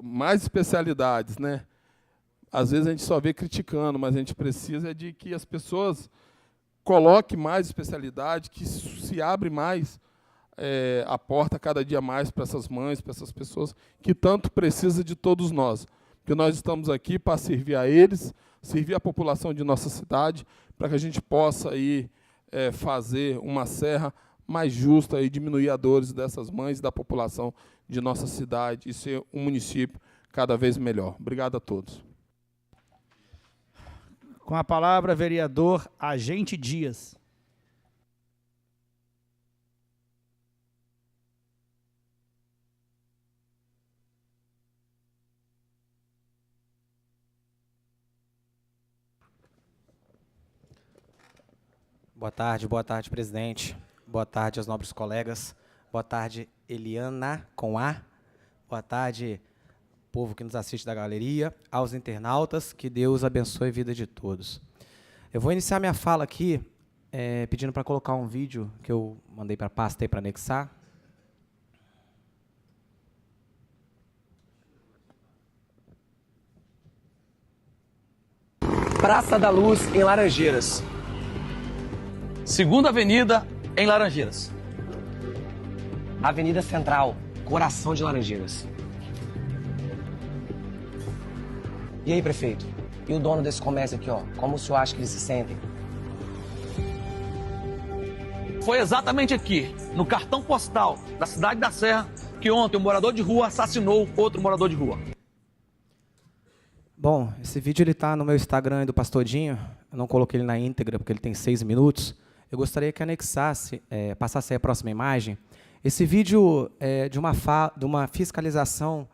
mais especialidades, né? Às vezes a gente só vê criticando, mas a gente precisa de que as pessoas coloquem mais especialidade, que se abre mais a porta cada dia mais para essas mães, para essas pessoas que tanto precisam de todos nós. Porque nós estamos aqui para servir a eles, servir a população de nossa cidade, para que a gente possa aí, fazer uma serra mais justa e diminuir a dores dessas mães e da população de nossa cidade e ser um município cada vez melhor. Obrigado a todos. Com a palavra, vereador Agente Dias. Boa tarde, presidente. Boa tarde aos nobres colegas. Boa tarde, Eliana, com A. Boa tarde, povo que nos assiste da galeria, aos internautas, que Deus abençoe a vida de todos. Eu vou iniciar minha fala aqui pedindo para colocar um vídeo que eu mandei para a pasta aí para anexar. Praça da Luz, em Laranjeiras. Segunda Avenida, em Laranjeiras. Avenida Central, coração de Laranjeiras. E aí, prefeito? E o dono desse comércio aqui, ó? Como o senhor acha que eles se sentem? Foi exatamente aqui, no cartão postal da cidade da Serra, que ontem um morador de rua assassinou outro morador de rua. Bom, esse vídeo ele está no meu Instagram do Pastodinho. Eu não coloquei ele na íntegra porque ele tem 6 minutos. Eu gostaria que anexasse, passasse aí a próxima imagem. Esse vídeo é de uma fiscalização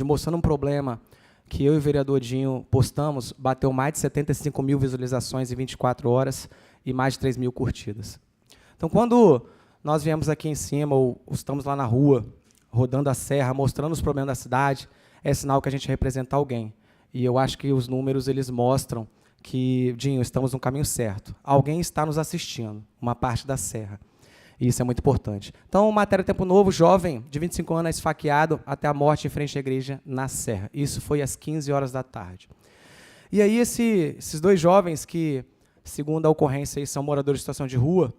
mostrando um problema que eu e o vereador Dinho postamos, bateu mais de 75 mil visualizações em 24 horas e mais de 3 mil curtidas. Então, quando nós viemos aqui em cima, ou estamos lá na rua, rodando a serra, mostrando os problemas da cidade, é sinal que a gente representa alguém. E eu acho que os números eles mostram que, Dinho, estamos no caminho certo. Alguém está nos assistindo, uma parte da serra. E isso é muito importante. Então, matéria Tempo Novo, jovem de 25 anos esfaqueado até a morte em frente à igreja na serra. Isso foi às 15 horas da tarde. E aí esses dois jovens que, segundo a ocorrência, são moradores de situação de rua,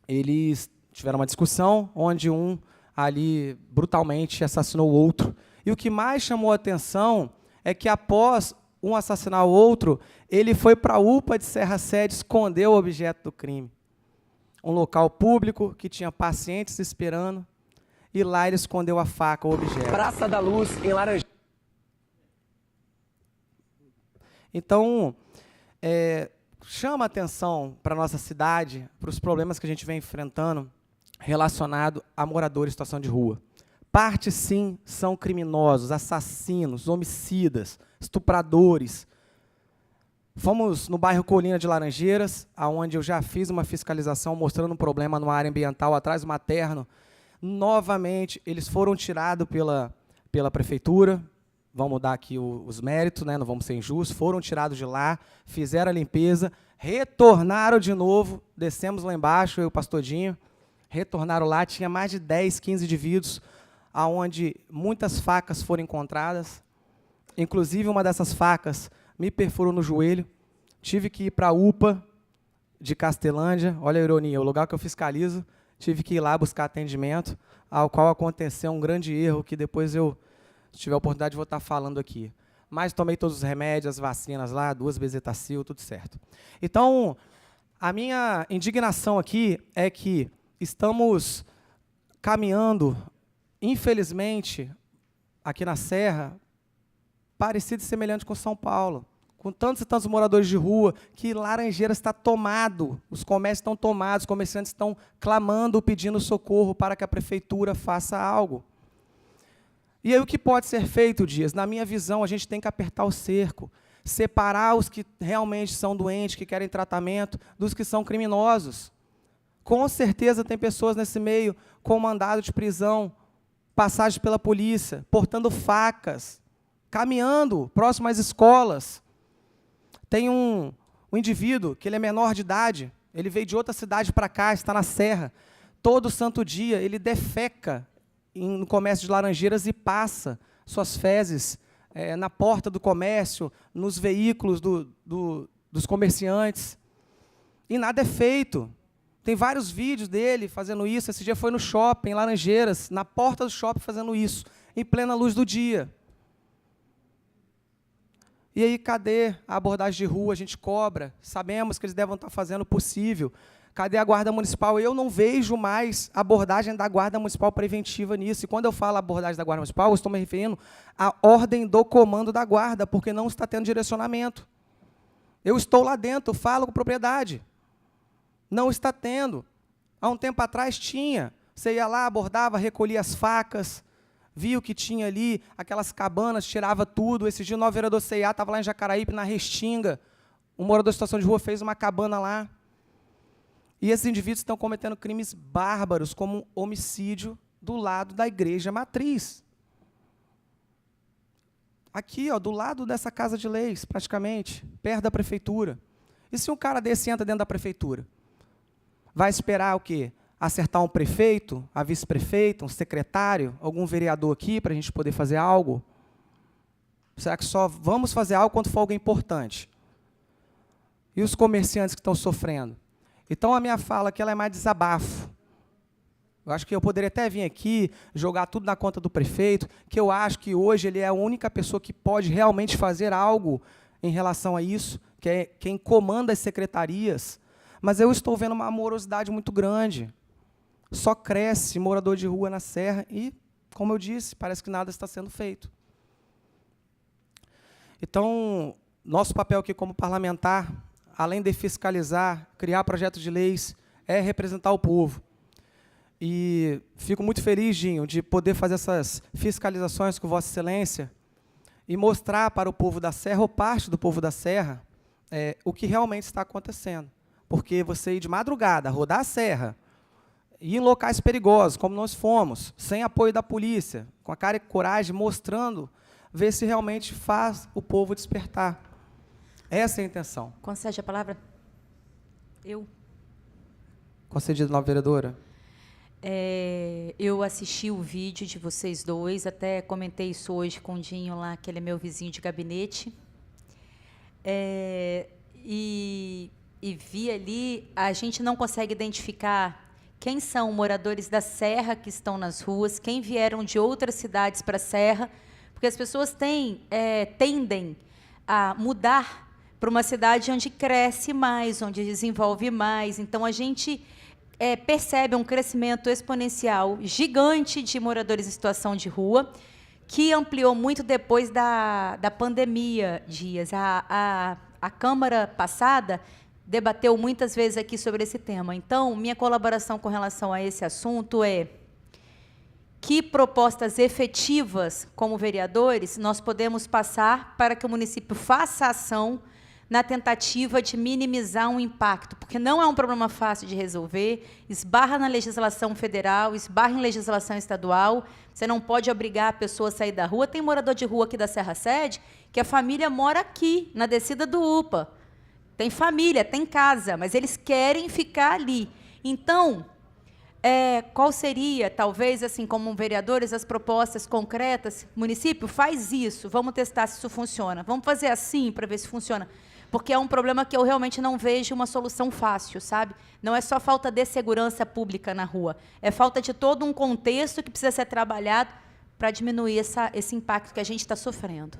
eles tiveram uma discussão onde um ali brutalmente assassinou o outro. E o que mais chamou a atenção é que após um assassinar o outro, ele foi para a UPA de Serra Sede esconder o objeto do crime. Um local público que tinha pacientes esperando, e lá ele escondeu a faca, o objeto. Praça da Luz, em Laranjeiras. Então, chama a atenção para a nossa cidade, para os problemas que a gente vem enfrentando relacionado a moradores em situação de rua. Parte, sim, são criminosos, assassinos, homicidas, estupradores. Fomos no bairro Colina de Laranjeiras, onde eu já fiz uma fiscalização mostrando um problema numa área ambiental atrás do materno. Novamente, eles foram tirados pela prefeitura, vamos dar aqui os méritos, né? Não vamos ser injustos, foram tirados de lá, fizeram a limpeza, retornaram de novo, descemos lá embaixo, eu e o Pastodinho, retornaram lá, tinha mais de 10, 15 indivíduos, onde muitas facas foram encontradas, inclusive uma dessas facas me perfurou no joelho, tive que ir para a UPA de Castelândia, olha a ironia, o lugar que eu fiscalizo, tive que ir lá buscar atendimento, ao qual aconteceu um grande erro, que depois se tiver oportunidade, vou estar falando aqui. Mas tomei todos os remédios, as vacinas lá, 2 bezetacil, tudo certo. Então, a minha indignação aqui é que estamos caminhando, infelizmente, aqui na Serra, parecido e semelhante com São Paulo, com tantos e tantos moradores de rua, que Laranjeiras está tomado, os comércios estão tomados, os comerciantes estão clamando, pedindo socorro para que a prefeitura faça algo. E aí o que pode ser feito, Dias? Na minha visão, a gente tem que apertar o cerco, separar os que realmente são doentes, que querem tratamento, dos que são criminosos. Com certeza tem pessoas nesse meio com mandado de prisão, passagem pela polícia, portando facas, caminhando próximo às escolas. Tem um indivíduo que ele é menor de idade, Ele veio de outra cidade para cá, está na serra. Todo santo dia ele defeca no comércio de Laranjeiras e passa suas fezes na porta do comércio, nos veículos dos comerciantes. E nada é feito. Tem vários vídeos dele fazendo isso. Esse dia foi no shopping, em Laranjeiras, na porta do shopping fazendo isso, em plena luz do dia. E aí, cadê a abordagem de rua? A gente cobra, sabemos que eles devem estar fazendo o possível. Cadê a Guarda Municipal? Eu não vejo mais abordagem da Guarda Municipal preventiva nisso. E quando eu falo abordagem da Guarda Municipal, eu estou me referindo à ordem do comando da Guarda, porque não está tendo direcionamento. Eu estou lá dentro, falo com propriedade. Não está tendo. Há um tempo atrás tinha. Você ia lá, abordava, recolhia as facas, via o que tinha ali, aquelas cabanas, tirava tudo. Esse dia o novo vereador C&A estava lá em Jacaraípe, na Restinga. Um morador de situação de rua fez uma cabana lá. E esses indivíduos estão cometendo crimes bárbaros, como homicídio do lado da igreja matriz. Aqui, ó, do lado dessa casa de leis, praticamente, perto da prefeitura. E se um cara desse entra dentro da prefeitura? Vai esperar o quê? Acertar um prefeito, a vice-prefeita, um secretário, algum vereador aqui para a gente poder fazer algo? Será que só vamos fazer algo quando for alguém importante? E os comerciantes que estão sofrendo? Então, a minha fala aqui ela é mais desabafo. Eu acho que eu poderia até vir aqui, jogar tudo na conta do prefeito, que eu acho que hoje ele é a única pessoa que pode realmente fazer algo em relação a isso, que é quem comanda as secretarias. Mas eu estou vendo uma morosidade muito grande. Só cresce morador de rua na Serra e, como eu disse, parece que nada está sendo feito. Então, nosso papel aqui como parlamentar, além de fiscalizar, criar projetos de leis, é representar o povo. E fico muito feliz, Dinho, de poder fazer essas fiscalizações com Vossa Excelência e mostrar para o povo da Serra, ou parte do povo da Serra, o que realmente está acontecendo. Porque você ir de madrugada, rodar a Serra, ir em locais perigosos, como nós fomos, sem apoio da polícia, com a cara e coragem, mostrando, ver se realmente faz o povo despertar. Essa é a intenção. Concede a palavra? Eu. Concedido, nova vereadora. Eu assisti o vídeo de vocês dois, até comentei isso hoje com o Dinho lá, que ele é meu vizinho de gabinete. E vi ali, a gente não consegue identificar quem são moradores da Serra que estão nas ruas, quem vieram de outras cidades para a Serra, porque as pessoas tendem a mudar para uma cidade onde cresce mais, onde desenvolve mais. Então, a gente percebe um crescimento exponencial gigante de moradores em situação de rua, que ampliou muito depois da pandemia, Dias. A Câmara passada debateu muitas vezes aqui sobre esse tema. Então, minha colaboração com relação a esse assunto é que propostas efetivas, como vereadores, nós podemos passar para que o município faça ação na tentativa de minimizar um impacto, porque não é um problema fácil de resolver, esbarra na legislação federal, esbarra em legislação estadual, você não pode obrigar a pessoa a sair da rua. Tem morador de rua aqui da Serra Sede, que a família mora aqui, na descida do UPA. Tem família, tem casa, mas eles querem ficar ali. Então, qual seria, talvez, assim, como vereadores, as propostas concretas? Município, faz isso, vamos testar se isso funciona. Vamos fazer assim para ver se funciona. Porque é um problema que eu realmente não vejo uma solução fácil, sabe? Não é só falta de segurança pública na rua, é falta de todo um contexto que precisa ser trabalhado para diminuir esse impacto que a gente está sofrendo.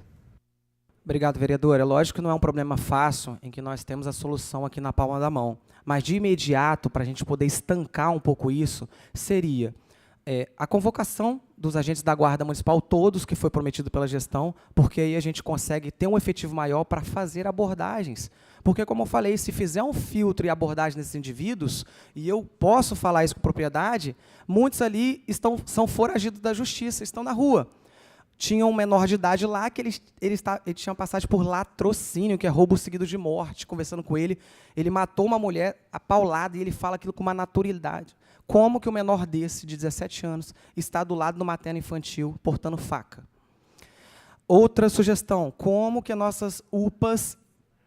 Obrigado, vereadora. É lógico que não é um problema fácil, em que nós temos a solução aqui na palma da mão. Mas, de imediato, para a gente poder estancar um pouco isso, seria a convocação dos agentes da Guarda Municipal, todos que foi prometido pela gestão, porque aí a gente consegue ter um efetivo maior para fazer abordagens. Porque, como eu falei, se fizer um filtro e abordagem desses indivíduos, e eu posso falar isso com propriedade, muitos ali são foragidos da justiça, estão na rua. Tinha um menor de idade lá que ele tinha passagem por latrocínio, que é roubo seguido de morte. Conversando com ele, ele matou uma mulher apaulada e ele fala aquilo com uma naturalidade. Como que o menor desse, de 17 anos, está do lado do materno infantil, portando faca? Outra sugestão, como que nossas UPAs,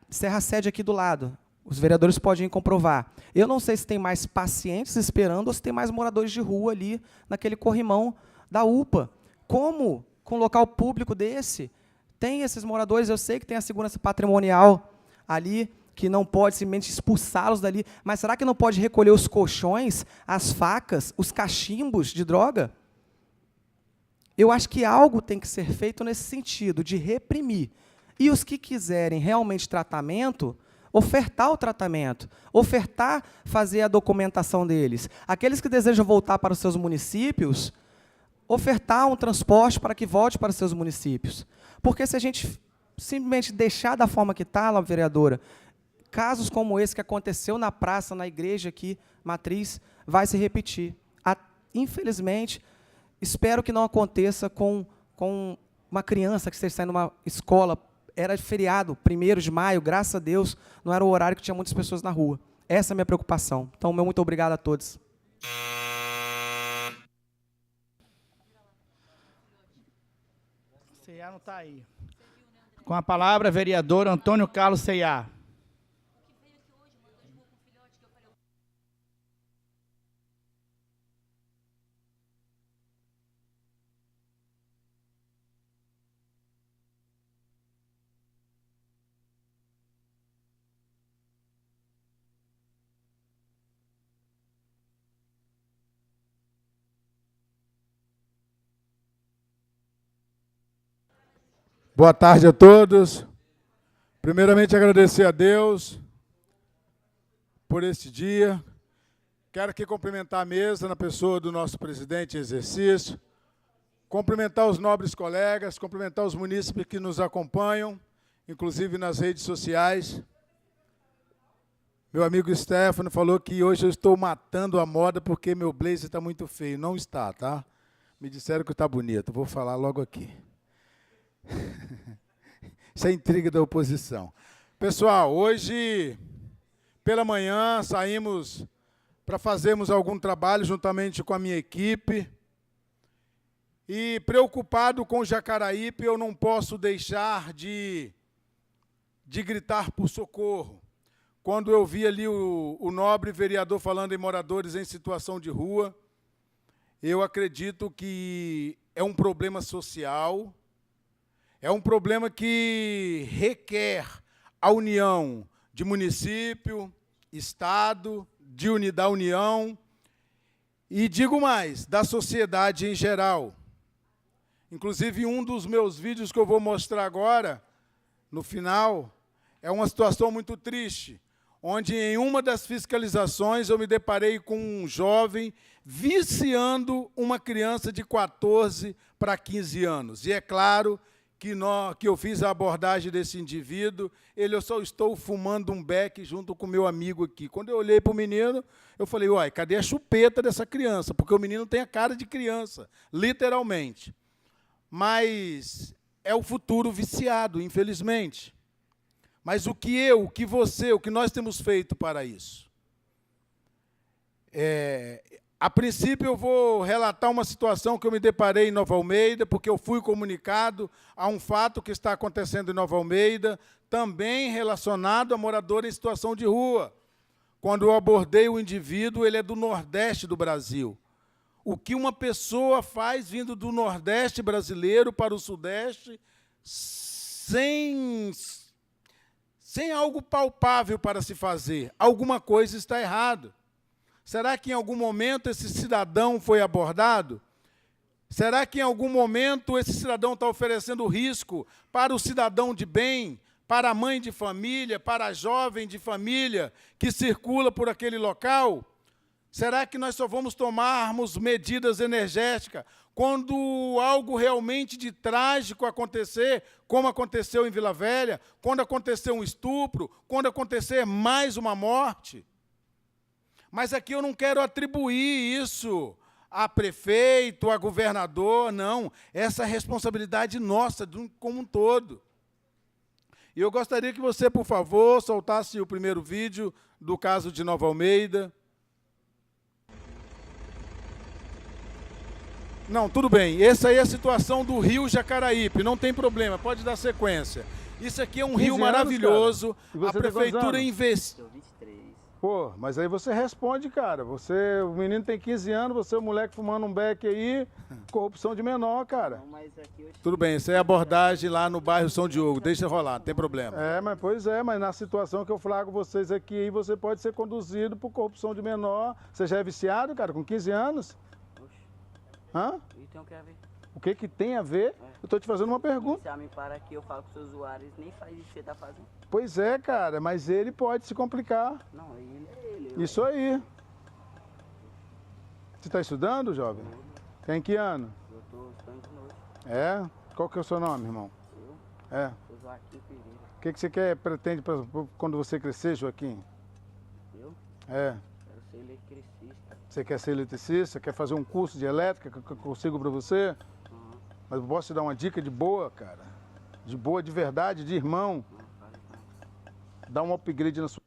Serra Sede aqui do lado, Os vereadores podem comprovar. Eu não sei se tem mais pacientes esperando ou se tem mais moradores de rua ali naquele corrimão da UPA. Como, com um local público desse, tem esses moradores? Eu sei que tem a segurança patrimonial ali, que não pode simplesmente expulsá-los dali, mas será que não pode recolher os colchões, as facas, os cachimbos de droga? Eu acho que algo tem que ser feito nesse sentido, de reprimir. E os que quiserem realmente tratamento, ofertar o tratamento, ofertar fazer a documentação deles. Aqueles que desejam voltar para os seus municípios, ofertar um transporte para que volte para os seus municípios. Porque se a gente simplesmente deixar da forma que está, vereadora, casos como esse que aconteceu na praça, na igreja aqui, matriz, vai se repetir. Infelizmente, espero que não aconteça com uma criança que esteja saindo de uma escola. Era feriado, 1º de maio, graças a Deus, não era o horário que tinha muitas pessoas na rua. Essa é a minha preocupação. Então, meu muito obrigado a todos. Ceiá não está aí. Com a palavra, vereador Antônio Carlos Ceiá. Boa tarde a todos. Primeiramente, agradecer a Deus por este dia. Quero aqui cumprimentar a mesa na pessoa do nosso presidente em exercício, cumprimentar os nobres colegas, cumprimentar os munícipes que nos acompanham, inclusive nas redes sociais. Meu amigo Stefano falou que hoje eu estou matando a moda porque meu blazer está muito feio. Não está, tá? Me disseram que está bonito. Vou falar logo aqui. Isso é intriga da oposição. Pessoal, hoje, pela manhã, saímos para fazermos algum trabalho juntamente com a minha equipe. E, preocupado com o Jacaraípe, eu não posso deixar de gritar por socorro. Quando eu vi ali o nobre vereador falando em moradores em situação de rua, eu acredito que é um problema social. É um problema que requer a união de município, Estado, da União e, digo mais, da sociedade em geral. Inclusive, um dos meus vídeos que eu vou mostrar agora, no final, é uma situação muito triste, onde em uma das fiscalizações eu me deparei com um jovem viciando uma criança de 14 para 15 anos. E é claro que eu fiz a abordagem desse indivíduo, eu só estou fumando um beck junto com meu amigo aqui. Quando eu olhei para o menino, eu falei, uai, cadê a chupeta dessa criança? Porque o menino tem a cara de criança, literalmente. Mas é o futuro viciado, infelizmente. Mas o que você, o que nós temos feito para isso? A princípio, eu vou relatar uma situação que eu me deparei em Nova Almeida, porque eu fui comunicado a um fato que está acontecendo em Nova Almeida, também relacionado a morador em situação de rua. Quando eu abordei o indivíduo, ele é do Nordeste do Brasil. O que uma pessoa faz vindo do Nordeste brasileiro para o Sudeste sem algo palpável para se fazer? Alguma coisa está errada. Será que em algum momento esse cidadão foi abordado? Será que em algum momento esse cidadão está oferecendo risco para o cidadão de bem, para a mãe de família, para a jovem de família que circula por aquele local? Será que nós só vamos tomarmos medidas energéticas quando algo realmente de trágico acontecer, como aconteceu em Vila Velha, quando acontecer um estupro, quando acontecer mais uma morte? Mas aqui eu não quero atribuir isso a prefeito, a governador, não. Essa é a responsabilidade nossa, como um todo. E eu gostaria que você, por favor, soltasse o primeiro vídeo do caso de Nova Almeida. Não, tudo bem. Essa aí é a situação do Rio Jacaraípe, não tem problema, pode dar sequência. Isso aqui é um 15 rio anos, maravilhoso. cara. E você A tem prefeitura quantos anos? investiu. 23. Pô, mas aí você responde, cara. O menino tem 15 anos, você é o moleque fumando um beck aí, corrupção de menor, cara. Tudo bem, isso é abordagem lá no bairro São Diogo. Deixa rolar, não tem problema. Mas na situação que eu flago vocês aqui, você pode ser conduzido por corrupção de menor. Você já é viciado, cara, com 15 anos? Hã? Então quer ver? O que que tem a ver? Eu tô te fazendo uma pergunta. Se me para aqui, eu falo com os usuários, nem faz isso que você tá fazendo. Pois é, cara, mas ele pode se complicar. Não, ele. Isso aí. Você está estudando, jovem? Tem que ano? Eu tô estudando de noite. É? Qual que é o seu nome, irmão? Eu? É. Sou Joaquim Pereira. O que você pretende quando você crescer, Joaquim? Eu? É. Quero ser eletricista. Você quer ser eletricista? Quer fazer um curso de elétrica que eu consigo para você? Mas eu posso te dar uma dica de boa, cara. De boa, de verdade, de irmão. Dá um upgrade na sua...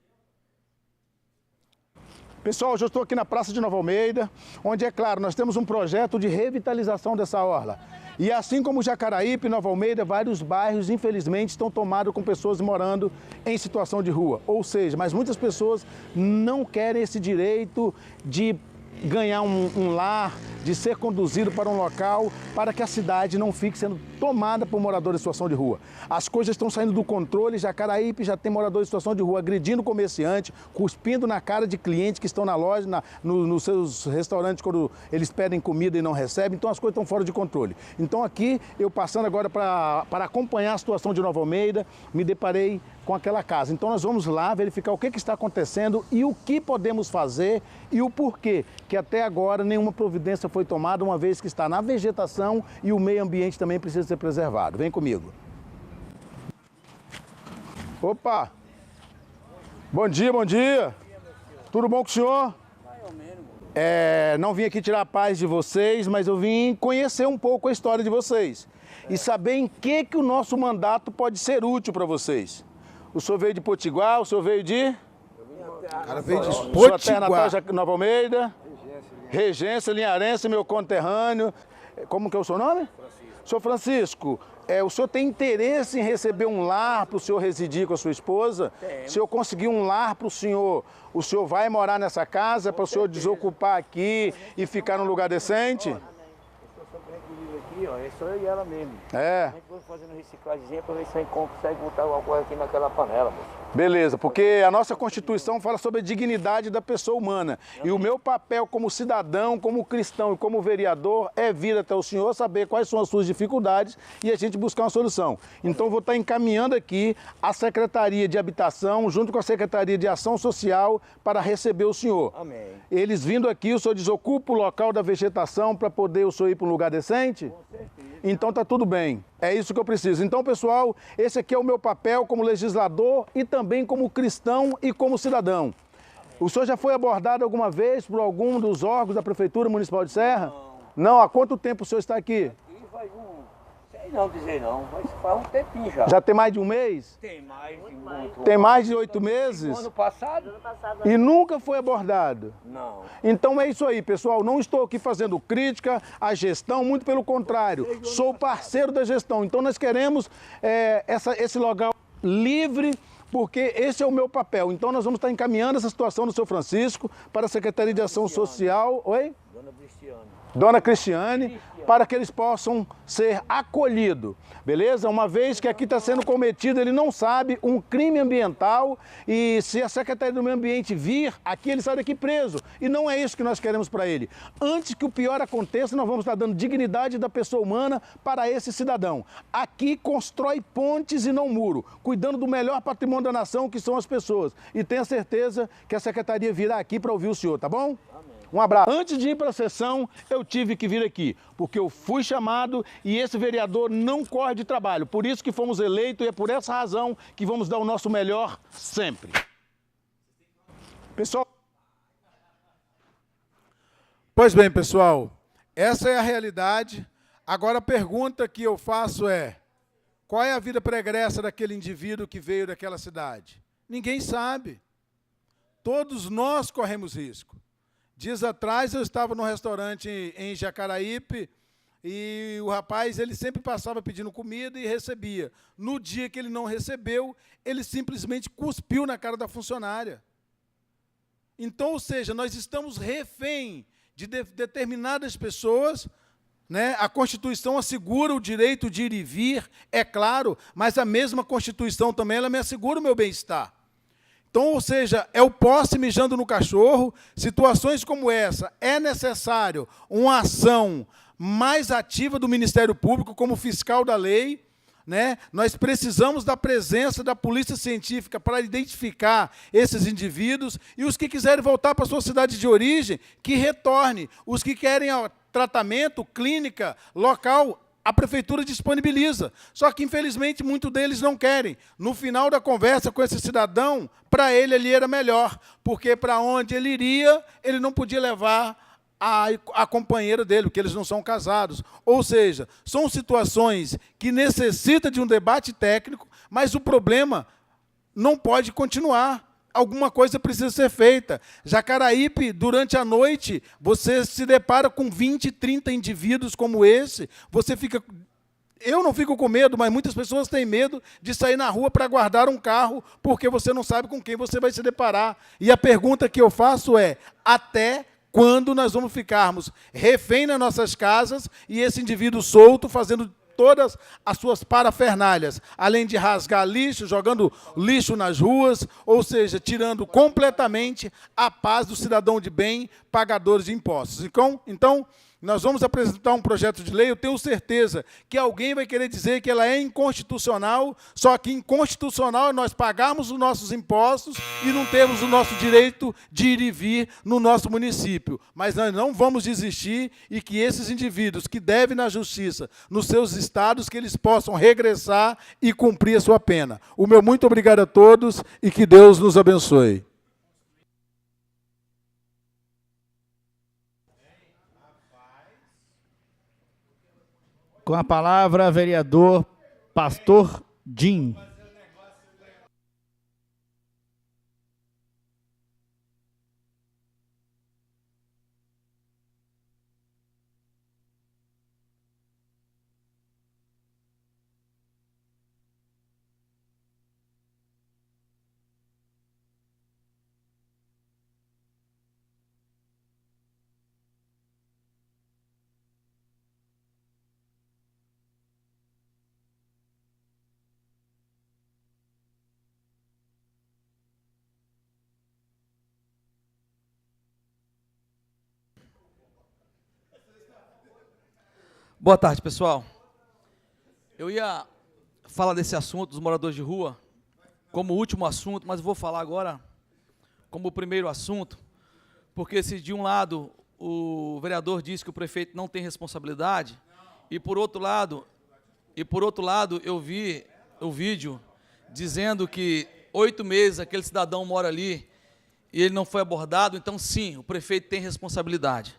Pessoal, hoje eu estou aqui na Praça de Nova Almeida, onde, é claro, nós temos um projeto de revitalização dessa orla. E assim como Jacaraípe e Nova Almeida, vários bairros, infelizmente, estão tomados com pessoas morando em situação de rua. Ou seja, mas muitas pessoas não querem esse direito de ganhar um lar, de ser conduzido para um local, para que a cidade não fique sendo tomada por moradores em situação de rua. As coisas estão saindo do controle, Jacaraípe já tem moradores em situação de rua agredindo comerciante, cuspindo na cara de clientes que estão na loja, nos seus restaurantes, quando eles pedem comida e não recebem, então as coisas estão fora de controle. Então aqui, eu passando agora para acompanhar a situação de Nova Almeida, me deparei com aquela casa. Então nós vamos lá verificar o que está acontecendo e o que podemos fazer e o porquê, que até agora nenhuma providência foi tomada, uma vez que está na vegetação e o meio ambiente também precisa ser preservado. Vem comigo. Opa! Bom dia, bom dia. Tudo bom com o senhor? Não vim aqui tirar a paz de vocês, mas eu vim conhecer um pouco a história de vocês e saber em que o nosso mandato pode ser útil para vocês. O senhor veio de Potiguar, o senhor veio de... O cara veio de Sua Potiguar. terra natal, Nova Almeida? Regência, Linharense, meu conterrâneo. Como que é o seu nome? Senhor Francisco, o senhor tem interesse em receber um lar para o senhor residir com a sua esposa? Se eu conseguir um lar para o senhor vai morar nessa casa para o senhor desocupar aqui e ficar num lugar decente? Aqui, ó, é só eu e ela mesmo. É. A gente vai fazendo reciclagem para ver se a gente consegue botar alguma coisa aqui naquela panela, moço. Beleza, porque a nossa Constituição fala sobre a dignidade da pessoa humana. E o meu papel como cidadão, como cristão e como vereador é vir até o senhor, saber quais são as suas dificuldades e a gente buscar uma solução. Então vou estar encaminhando aqui a Secretaria de Habitação, junto com a Secretaria de Ação Social, para receber o senhor. Amém. Eles vindo aqui, o senhor desocupa o local da vegetação para poder o senhor ir para um lugar decente? Com certeza. Então tá tudo bem. É isso que eu preciso. Então, pessoal, esse aqui é o meu papel como legislador e também como cristão e como cidadão. O senhor já foi abordado alguma vez por algum dos órgãos da Prefeitura Municipal de Serra? Não. Há quanto tempo o senhor está aqui? Aqui faz sei não dizer não, mas faz um tempinho já. Já tem mais de um mês? Tem mais de muito. Tem mais de 8 meses? Ano passado? E nunca foi abordado? Não. Então é isso aí, pessoal. Não estou aqui fazendo crítica à gestão, muito pelo contrário. Sou parceiro da gestão. Então nós queremos esse local livre, porque esse é o meu papel. Então nós vamos estar encaminhando essa situação do seu Francisco para a Secretaria de Ação Social. Oi? Dona Cristiane. Dona Cristiane, para que eles possam ser acolhidos, beleza? Uma vez que aqui está sendo cometido, ele não sabe, um crime ambiental e se a Secretaria do Meio Ambiente vir, aqui ele sai daqui preso. E não é isso que nós queremos para ele. Antes que o pior aconteça, nós vamos estar dando dignidade da pessoa humana para esse cidadão. Aqui constrói pontes e não muro, cuidando do melhor patrimônio da nação, que são as pessoas. E tenha certeza que a Secretaria virá aqui para ouvir o senhor, tá bom? Um abraço. Antes de ir para a sessão, eu tive que vir aqui, porque eu fui chamado e esse vereador não corre de trabalho. Por isso que fomos eleitos e é por essa razão que vamos dar o nosso melhor sempre. Pessoal. Pois bem, pessoal, essa é a realidade. Agora a pergunta que eu faço é: qual é a vida pregressa daquele indivíduo que veio daquela cidade? Ninguém sabe. Todos nós corremos risco. Dias atrás eu estava num restaurante em Jacaraípe e o rapaz ele sempre passava pedindo comida e recebia. No dia que ele não recebeu, ele simplesmente cuspiu na cara da funcionária. Então, ou seja, nós estamos refém de determinadas pessoas, né? A Constituição assegura o direito de ir e vir, é claro, mas a mesma Constituição também ela me assegura o meu bem-estar. Então, ou seja, é o poste mijando no cachorro. Situações como essa, é necessário uma ação mais ativa do Ministério Público como fiscal da lei, né? Nós precisamos da presença da polícia científica para identificar esses indivíduos, e os que quiserem voltar para a sua cidade de origem, que retorne. Os que querem tratamento, clínica, local, a prefeitura disponibiliza. Só que, infelizmente, muitos deles não querem. No final da conversa com esse cidadão, para ele ali era melhor, porque para onde ele iria, ele não podia levar a companheira dele, porque eles não são casados. Ou seja, são situações que necessitam de um debate técnico, mas o problema não pode continuar. Alguma coisa precisa ser feita. Jacaraípe, durante a noite, você se depara com 20, 30 indivíduos como esse, você fica... Eu não fico com medo, mas muitas pessoas têm medo de sair na rua para guardar um carro, porque você não sabe com quem você vai se deparar. E a pergunta que eu faço é, até quando nós vamos ficarmos refém nas nossas casas e esse indivíduo solto fazendo todas as suas parafernálias, além de rasgar lixo, jogando lixo nas ruas, ou seja, tirando completamente a paz do cidadão de bem, pagadores de impostos. Então, nós vamos apresentar um projeto de lei, eu tenho certeza que alguém vai querer dizer que ela é inconstitucional, só que inconstitucional é nós pagarmos os nossos impostos e não termos o nosso direito de ir e vir no nosso município. Mas nós não vamos desistir e que esses indivíduos que devem na justiça, nos seus estados, que eles possam regressar e cumprir a sua pena. O meu muito obrigado a todos e que Deus nos abençoe. Com a palavra, vereador Pastor Jim. Boa tarde, pessoal. Eu ia falar desse assunto dos moradores de rua como último assunto, mas vou falar agora como primeiro assunto, porque se de um lado o vereador diz que o prefeito não tem responsabilidade, e por outro lado eu vi o vídeo dizendo que 8 meses aquele cidadão mora ali e ele não foi abordado, então sim, o prefeito tem responsabilidade.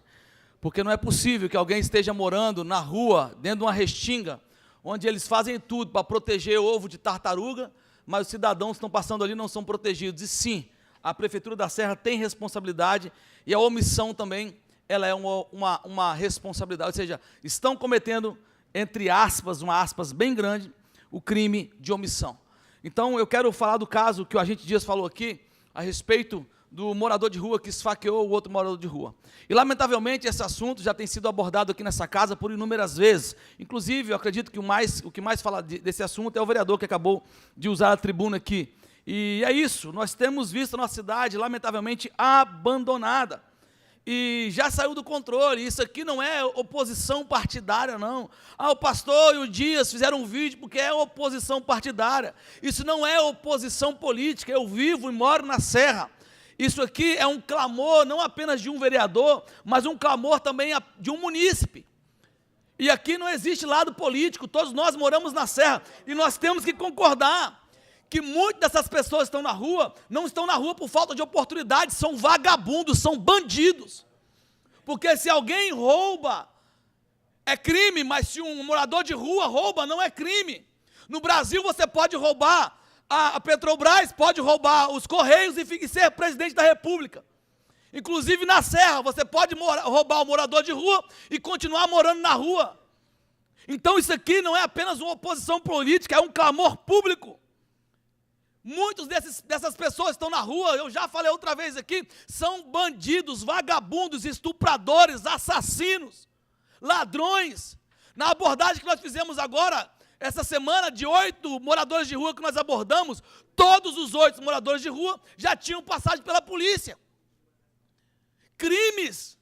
Porque não é possível que alguém esteja morando na rua, dentro de uma restinga, onde eles fazem tudo para proteger ovo de tartaruga, mas os cidadãos que estão passando ali não são protegidos. E sim, a Prefeitura da Serra tem responsabilidade e a omissão também, ela é uma responsabilidade. Ou seja, estão cometendo, entre aspas, uma aspas bem grande, o crime de omissão. Então, eu quero falar do caso que o agente Dias falou aqui, a respeito do morador de rua que esfaqueou o outro morador de rua. E, lamentavelmente, esse assunto já tem sido abordado aqui nessa casa por inúmeras vezes. Inclusive, eu acredito que o que mais fala desse assunto é o vereador que acabou de usar a tribuna aqui. E é isso, nós temos visto a nossa cidade, lamentavelmente, abandonada. E já saiu do controle. Isso aqui não é oposição partidária, não. O pastor e o Dias fizeram um vídeo porque é oposição partidária. Isso não é oposição política. Eu vivo e moro na Serra. Isso aqui é um clamor não apenas de um vereador, mas um clamor também de um munícipe. E aqui não existe lado político, todos nós moramos na Serra, e nós temos que concordar que muitas dessas pessoas que estão na rua, não estão na rua por falta de oportunidade, são vagabundos, são bandidos. Porque se alguém rouba, é crime, mas se um morador de rua rouba, não é crime. No Brasil você pode roubar a Petrobras, pode roubar os Correios e ser presidente da República. Inclusive na Serra, você pode roubar o morador de rua e continuar morando na rua. Então isso aqui não é apenas uma oposição política, é um clamor público. Muitos dessas pessoas estão na rua, eu já falei outra vez aqui, são bandidos, vagabundos, estupradores, assassinos, ladrões. Na abordagem que nós fizemos agora, essa semana, de 8 moradores de rua que nós abordamos, todos os 8 moradores de rua já tinham passagem pela polícia. Crimes,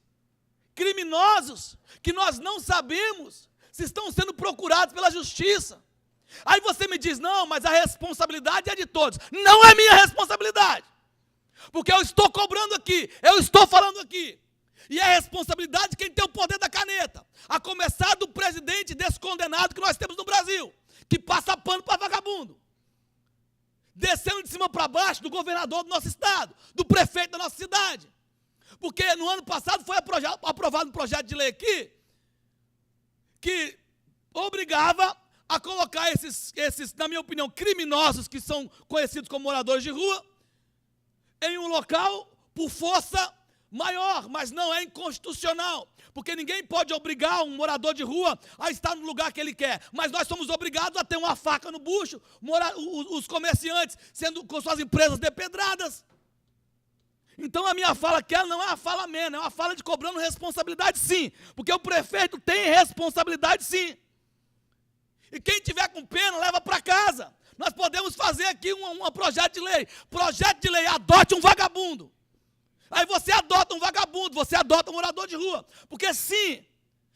criminosos, que nós não sabemos se estão sendo procurados pela justiça. Aí você me diz, não, mas a responsabilidade é de todos. Não é minha responsabilidade. Porque eu estou cobrando aqui, eu estou falando aqui. E é a responsabilidade de quem tem o poder da caneta. A começar do presidente descondenado que nós temos no Brasil, que passa pano para vagabundo. Descendo de cima para baixo do governador do nosso estado, do prefeito da nossa cidade. Porque no ano passado foi aprovado um projeto de lei aqui que obrigava a colocar esses, na minha opinião, criminosos que são conhecidos como moradores de rua, em um local por força maior, mas não é inconstitucional, porque ninguém pode obrigar um morador de rua a estar no lugar que ele quer, mas nós somos obrigados a ter uma faca no bucho, os comerciantes sendo com suas empresas depedradas. Então a minha fala aqui não é uma fala amena, é uma fala de cobrando responsabilidade sim, porque o prefeito tem responsabilidade sim. E quem tiver com pena, leva para casa. Nós podemos fazer aqui um projeto de lei. Projeto de lei, adote um vagabundo. Aí você adota um vagabundo, você adota um morador de rua. Porque sim,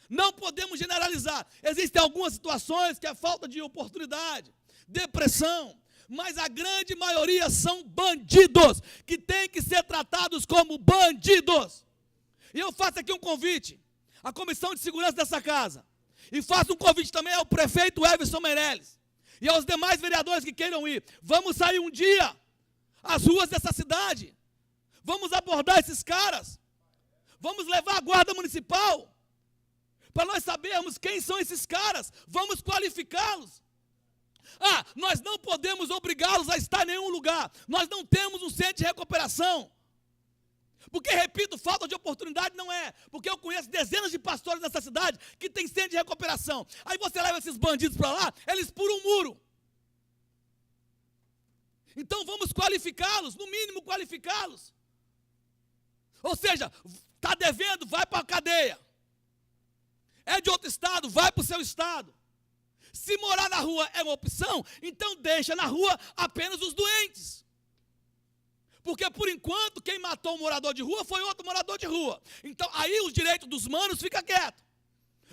não podemos generalizar. Existem algumas situações que é falta de oportunidade, depressão, mas a grande maioria são bandidos, que têm que ser tratados como bandidos. E eu faço aqui um convite à Comissão de Segurança dessa casa. E faço um convite também ao prefeito Everson Meirelles e aos demais vereadores que queiram ir. Vamos sair um dia às ruas dessa cidade. Vamos abordar esses caras. Vamos levar a guarda municipal para nós sabermos quem são esses caras. Vamos qualificá-los. Nós não podemos obrigá-los a estar em nenhum lugar. Nós não temos um centro de recuperação. Porque, repito, falta de oportunidade não é. Porque eu conheço dezenas de pastores nessa cidade que tem centro de recuperação. Aí você leva esses bandidos para lá, eles pulam um muro. Então vamos qualificá-los, no mínimo qualificá-los. Ou seja, está devendo, vai para a cadeia. É de outro estado, vai para o seu estado. Se morar na rua é uma opção, então deixa na rua apenas os doentes. Porque, por enquanto, quem matou um morador de rua foi outro morador de rua. Então, aí os direitos dos manos ficam quietos.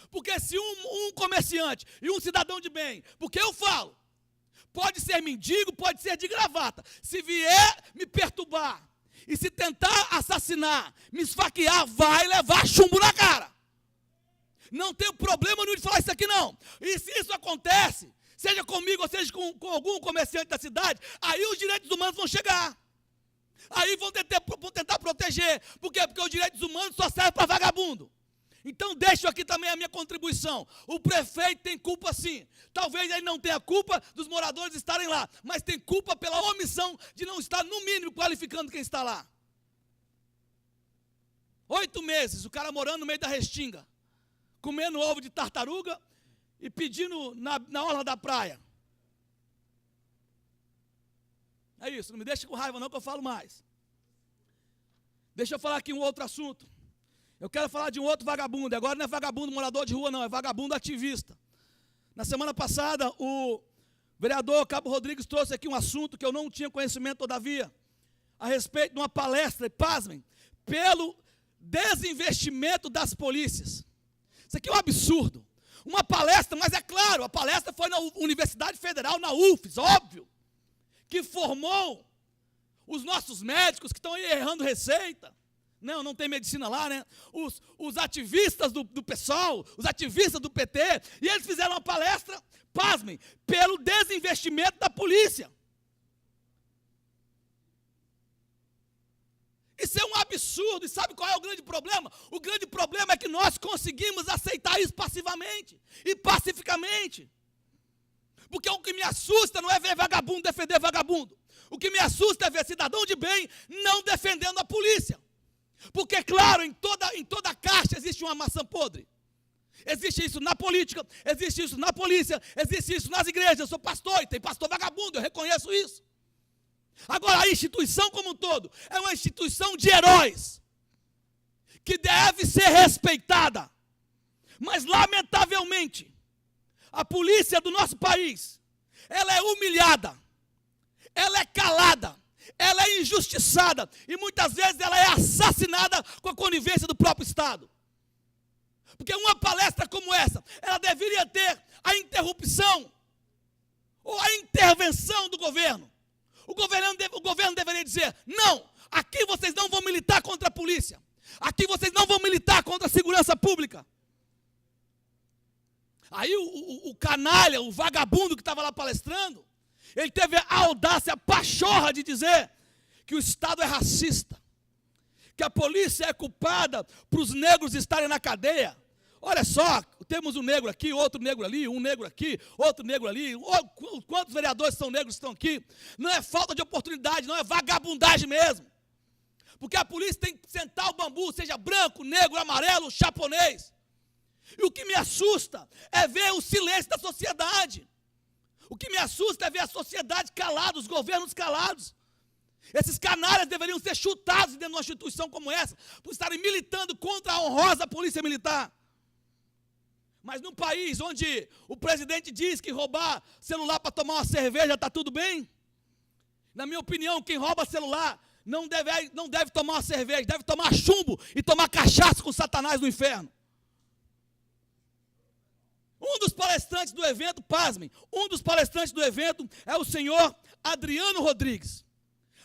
Porque se um comerciante e um cidadão de bem, porque eu falo, pode ser mendigo, pode ser de gravata, se vier me perturbar e se tentar assassinar, me esfaquear, vai levar chumbo na cara. Não tenho problema nenhum de falar isso aqui, não. E se isso acontece, seja comigo ou seja com algum comerciante da cidade, aí os direitos humanos vão chegar. Aí vão tentar proteger. Por quê? Porque os direitos humanos só servem para vagabundo. Então deixo aqui também a minha contribuição. O prefeito tem culpa sim. Talvez ele não tenha culpa dos moradores estarem lá, mas tem culpa pela omissão de não estar, no mínimo, qualificando quem está lá. 8 meses, o cara morando no meio da restinga, comendo ovo de tartaruga e pedindo na orla da praia. É isso, não me deixe com raiva não que eu falo mais. Deixa eu falar aqui um outro assunto. Eu quero falar de um outro vagabundo. Agora não é vagabundo morador de rua não, é vagabundo ativista. Na semana passada, o vereador Cabo Rodrigues trouxe aqui um assunto que eu não tinha conhecimento todavia, a respeito de uma palestra, e pasmem, pelo desinvestimento das polícias. Isso aqui é um absurdo. Uma palestra, mas é claro, a palestra foi na Universidade Federal, na UFES, óbvio, que formou os nossos médicos que estão aí errando receita. Não tem medicina lá, né? Os ativistas do PSOL, os ativistas do PT, e eles fizeram uma palestra, pasmem, pelo desinvestimento da polícia. Isso é um absurdo, e sabe qual é o grande problema? O grande problema é que nós conseguimos aceitar isso passivamente e pacificamente. Porque o que me assusta não é ver vagabundo defender vagabundo. O que me assusta é ver cidadão de bem não defendendo a polícia. Porque, claro, em toda caixa existe uma maçã podre. Existe isso na política, existe isso na polícia, existe isso nas igrejas. Eu sou pastor e tem pastor vagabundo, eu reconheço isso. Agora, a instituição como um todo é uma instituição de heróis, que deve ser respeitada. Mas, lamentavelmente, a polícia do nosso país, ela é humilhada, ela é calada, ela é injustiçada e muitas vezes ela é assassinada com a conivência do próprio Estado. Porque uma palestra como essa, ela deveria ter a interrupção ou a intervenção do governo. O governo deveria dizer, não, aqui vocês não vão militar contra a polícia, aqui vocês não vão militar contra a segurança pública. Aí o canalha, o vagabundo que estava lá palestrando, ele teve a audácia, a pachorra de dizer que o Estado é racista, que a polícia é culpada para os negros estarem na cadeia. Olha só, temos um negro aqui, outro negro ali, um negro aqui, outro negro ali. Quantos vereadores são negros que estão aqui? Não é falta de oportunidade, não é vagabundagem mesmo. Porque a polícia tem que sentar o bambu, seja branco, negro, amarelo, japonês. E o que me assusta é ver o silêncio da sociedade. O que me assusta é ver a sociedade calada, os governos calados. Esses canalhas deveriam ser chutados dentro de uma instituição como essa, por estarem militando contra a honrosa polícia militar. Mas num país onde o presidente diz que roubar celular para tomar uma cerveja está tudo bem, na minha opinião, quem rouba celular não deve tomar uma cerveja, deve tomar chumbo e tomar cachaça com Satanás no inferno. Um dos palestrantes do evento, pasmem, um dos palestrantes do evento é o senhor Adriano Rodrigues.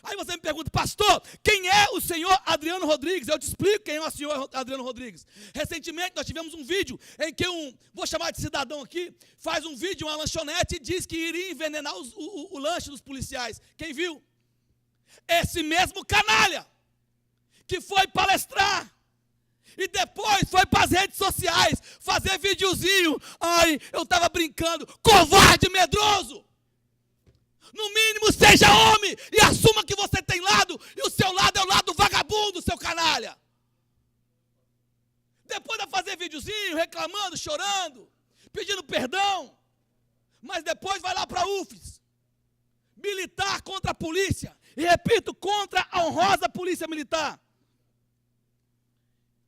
Aí você me pergunta, pastor, quem é o senhor Adriano Rodrigues? Eu te explico quem é o senhor Adriano Rodrigues. Recentemente nós tivemos um vídeo em que vou chamar de cidadão aqui, faz um vídeo, uma lanchonete e diz que iria envenenar o lanche dos policiais. Quem viu? Esse mesmo canalha que foi palestrar e depois foi para as redes sociais fazer videozinho. Ai, eu estava brincando. Covarde medroso! No mínimo, seja homem e assuma que você tem lado, e o seu lado é o lado vagabundo, seu canalha. Depois de fazer videozinho, reclamando, chorando, pedindo perdão, mas depois vai lá para a UFES, militar contra a polícia, e repito, contra a honrosa polícia militar.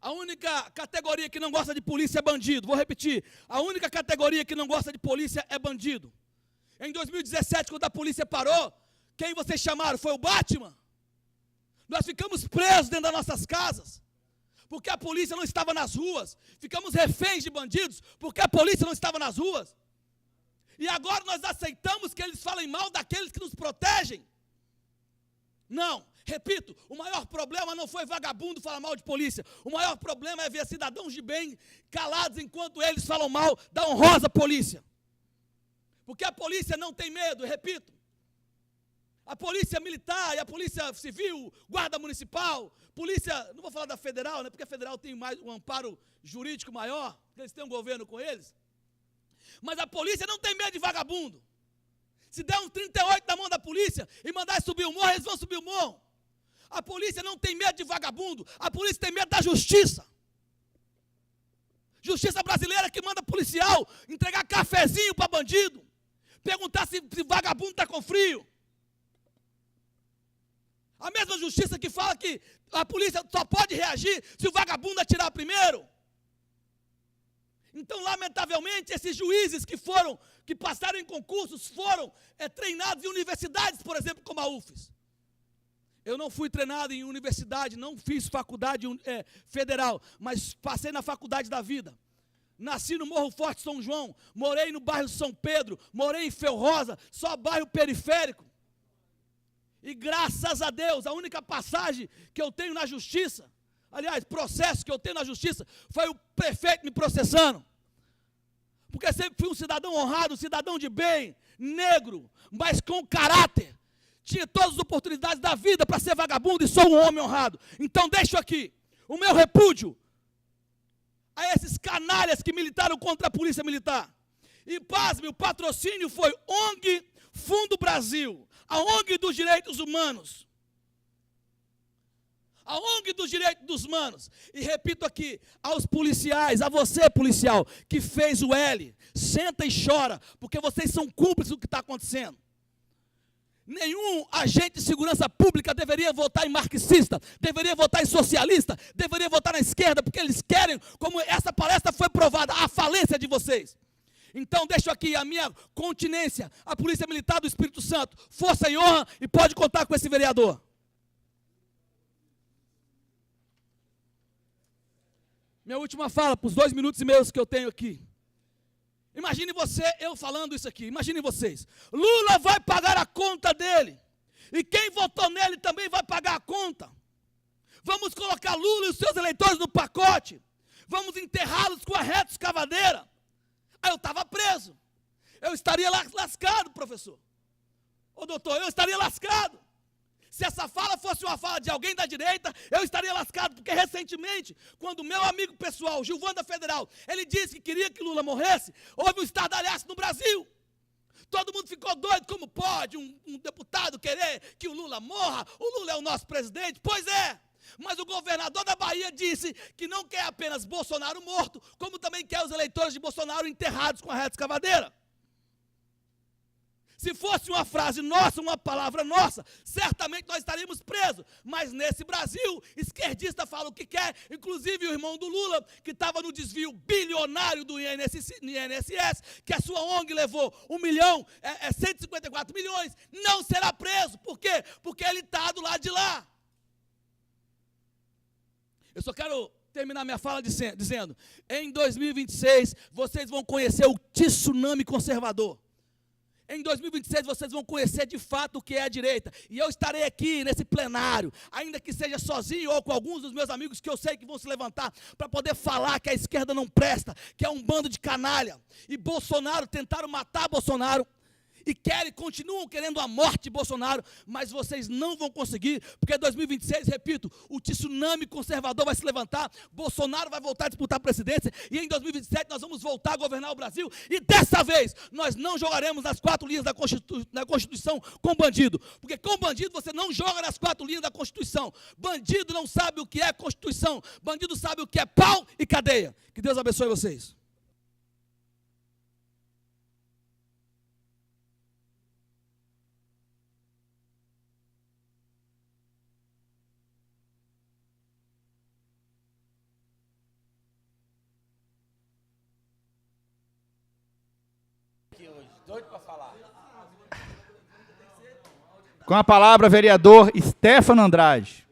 A única categoria que não gosta de polícia é bandido. Vou repetir, a única categoria que não gosta de polícia é bandido. Em 2017, quando a polícia parou, quem vocês chamaram? Foi o Batman? Nós ficamos presos dentro das nossas casas, porque a polícia não estava nas ruas. Ficamos reféns de bandidos, porque a polícia não estava nas ruas. E agora nós aceitamos que eles falem mal daqueles que nos protegem? Não, repito, o maior problema não foi vagabundo falar mal de polícia. O maior problema é ver cidadãos de bem calados enquanto eles falam mal da honrosa polícia. Porque a polícia não tem medo, repito. A polícia militar e a polícia civil, guarda municipal, polícia, não vou falar da federal, né, porque a federal tem mais um amparo jurídico maior, porque eles têm um governo com eles. Mas a polícia não tem medo de vagabundo. Se der um 38 na mão da polícia e mandar subir o morro, eles vão subir o morro. A polícia não tem medo de vagabundo, a polícia tem medo da justiça. Justiça brasileira que manda policial entregar cafezinho para bandido. Perguntar se vagabundo está com frio. A mesma justiça que fala que a polícia só pode reagir se o vagabundo atirar primeiro. Então, lamentavelmente, esses juízes que passaram em concursos foram treinados em universidades, por exemplo, como a UFES. Eu não fui treinado em universidade, não fiz faculdade federal, mas passei na faculdade da vida. Nasci no Morro Forte São João, morei no bairro São Pedro, morei em Felrosa, só bairro periférico. E graças a Deus, a única passagem que eu tenho na justiça, aliás, processo que eu tenho na justiça, foi o prefeito me processando. Porque sempre fui um cidadão honrado, um cidadão de bem, negro, mas com caráter. Tinha todas as oportunidades da vida para ser vagabundo e sou um homem honrado. Então deixo aqui o meu repúdio a esses canalhas que militaram contra a polícia militar. E pasme, o patrocínio foi ONG Fundo Brasil, a ONG dos Direitos Humanos. a ONG dos direitos dos humanos. E repito aqui, aos policiais, a você policial, que fez o L, senta e chora, porque vocês são cúmplices do que está acontecendo. Nenhum agente de segurança pública deveria votar em marxista, deveria votar em socialista, deveria votar na esquerda, porque eles querem, como essa palestra foi provada, a falência de vocês. Então deixo aqui a minha continência, a Polícia Militar do Espírito Santo, força e honra, e pode contar com esse vereador. Minha última fala, para os 2 minutos e meio que eu tenho aqui. Imagine você, eu falando isso aqui, imagine vocês. Lula vai pagar a conta dele. E quem votou nele também vai pagar a conta. Vamos colocar Lula e os seus eleitores no pacote. Vamos enterrá-los com a reta escavadeira. Aí eu estava preso. Eu estaria lascado, professor. Ô doutor, eu estaria lascado. Se essa fala fosse uma fala de alguém da direita, eu estaria lascado, porque recentemente, quando meu amigo pessoal, Gilvan da Federal, ele disse que queria que Lula morresse, houve um estardalhaço no Brasil. Todo mundo ficou doido, como pode um deputado querer que o Lula morra? O Lula é o nosso presidente? Pois é. Mas o governador da Bahia disse que não quer apenas Bolsonaro morto, como também quer os eleitores de Bolsonaro enterrados com a reta escavadeira. Se fosse uma frase nossa, uma palavra nossa, certamente nós estaríamos presos. Mas nesse Brasil, esquerdista fala o que quer, inclusive o irmão do Lula, que estava no desvio bilionário do INSS, que a sua ONG levou 154 milhões, não será preso. Por quê? Porque ele está do lado de lá. Eu só quero terminar minha fala dizendo, em 2026, vocês vão conhecer o tsunami conservador. Em 2026 vocês vão conhecer de fato o que é a direita. E eu estarei aqui nesse plenário, ainda que seja sozinho ou com alguns dos meus amigos que eu sei que vão se levantar, para poder falar que a esquerda não presta, que é um bando de canalha. E Bolsonaro, tentaram matar Bolsonaro, e continuam querendo a morte de Bolsonaro, mas vocês não vão conseguir, porque em 2026, repito, o tsunami conservador vai se levantar, Bolsonaro vai voltar a disputar a presidência, e em 2027 nós vamos voltar a governar o Brasil, e dessa vez nós não jogaremos nas 4 linhas da Constituição com bandido, porque com bandido você não joga nas 4 linhas da Constituição. Bandido não sabe o que é Constituição, bandido sabe o que é pau e cadeia. Que Deus abençoe vocês. Doido para falar. Com a palavra, vereador Stefano Andrade.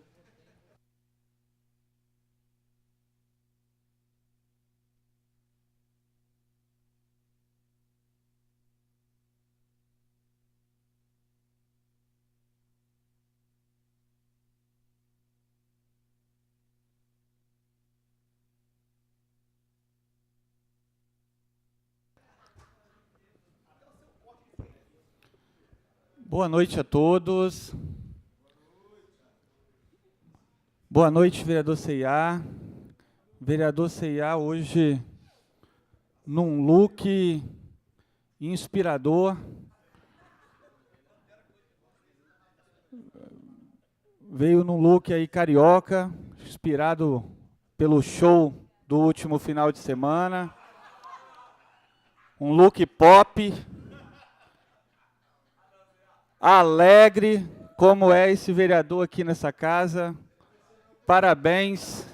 Boa noite a todos. Boa noite, vereador C&A. Vereador C&A hoje num look inspirador. Veio num look aí carioca, inspirado pelo show do último final de semana. Um look pop. Alegre, como é esse vereador aqui nessa casa. Parabéns.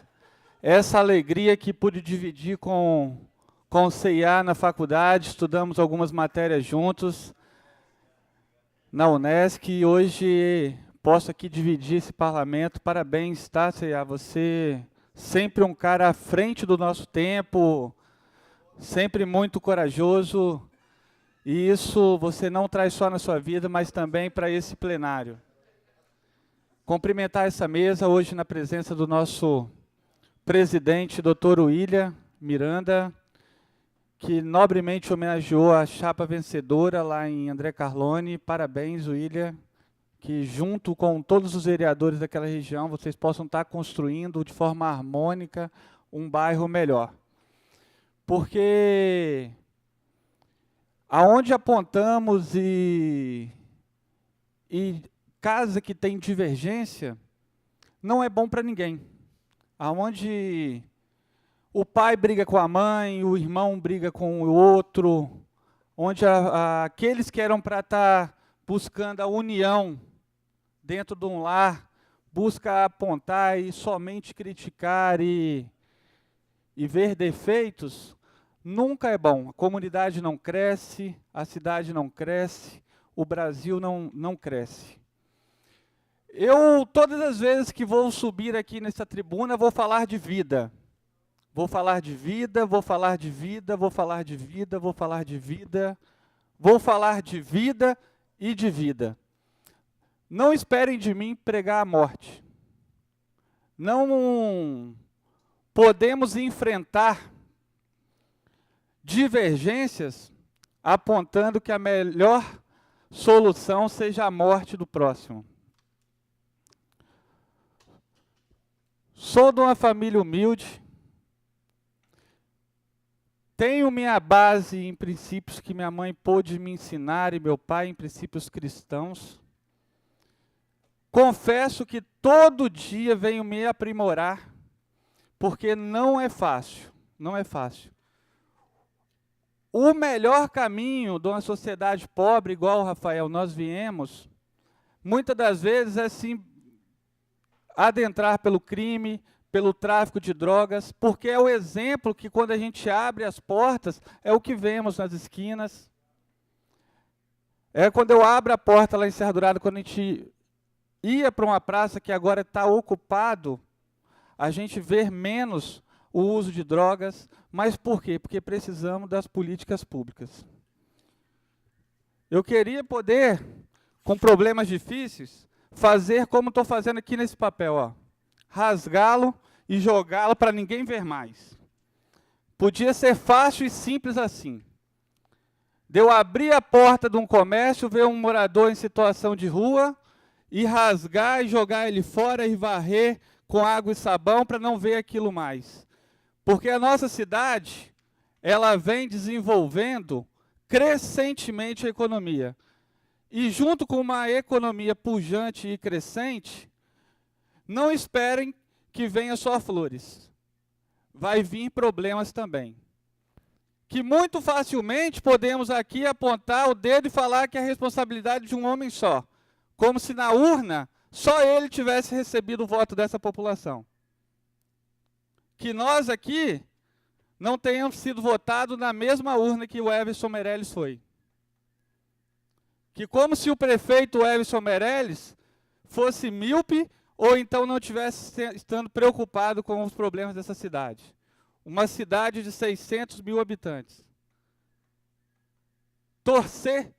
Essa alegria que pude dividir com o C&A na faculdade, estudamos algumas matérias juntos na Unesc e hoje posso aqui dividir esse parlamento. Parabéns, tá, C&A? Você sempre um cara à frente do nosso tempo, sempre muito corajoso. E isso você não traz só na sua vida, mas também para esse plenário. Cumprimentar essa mesa hoje na presença do nosso presidente, Dr. William Miranda, que nobremente homenageou a chapa vencedora lá em André Carlone. Parabéns, William, que junto com todos os vereadores daquela região, vocês possam estar construindo de forma harmônica um bairro melhor. Porque aonde apontamos e casa que tem divergência, não é bom para ninguém. Aonde o pai briga com a mãe, o irmão briga com o outro, onde aqueles que eram para estar buscando a união dentro de um lar, busca apontar e somente criticar e ver defeitos, nunca é bom. A comunidade não cresce, a cidade não cresce, o Brasil não cresce. Eu, todas as vezes que vou subir aqui nessa tribuna, vou falar de vida. Vou falar de vida, vou falar de vida, vou falar de vida, vou falar de vida, vou falar de vida e de vida. Não esperem de mim pregar a morte. Não podemos enfrentar divergências apontando que a melhor solução seja a morte do próximo. Sou de uma família humilde, tenho minha base em princípios que minha mãe pôde me ensinar e meu pai em princípios cristãos. Confesso que todo dia venho me aprimorar, porque não é fácil, não é fácil. O melhor caminho de uma sociedade pobre, igual, Rafael, nós viemos, muitas das vezes é sim adentrar pelo crime, pelo tráfico de drogas, porque é o exemplo que quando a gente abre as portas, é o que vemos nas esquinas. É quando eu abro a porta lá em Serra Dourada, quando a gente ia para uma praça que agora está ocupado, a gente vê menos o uso de drogas. Mas por quê? Porque precisamos das políticas públicas. Eu queria poder, com problemas difíceis, fazer como estou fazendo aqui nesse papel, ó, rasgá-lo e jogá-lo para ninguém ver mais. Podia ser fácil e simples assim. De eu abrir a porta de um comércio, ver um morador em situação de rua, e rasgar e jogar ele fora e varrer com água e sabão para não ver aquilo mais. Porque a nossa cidade, ela vem desenvolvendo crescentemente a economia. E junto com uma economia pujante e crescente, não esperem que venha só flores. Vai vir problemas também. Que muito facilmente podemos aqui apontar o dedo e falar que é a responsabilidade de um homem só. Como se na urna só ele tivesse recebido o voto dessa população. Que nós aqui não tenhamos sido votados na mesma urna que o Everson Meirelles foi. Que como se o prefeito Everson Meirelles fosse míope ou então não tivesse estando preocupado com os problemas dessa cidade. Uma cidade de 600 mil habitantes. Torcer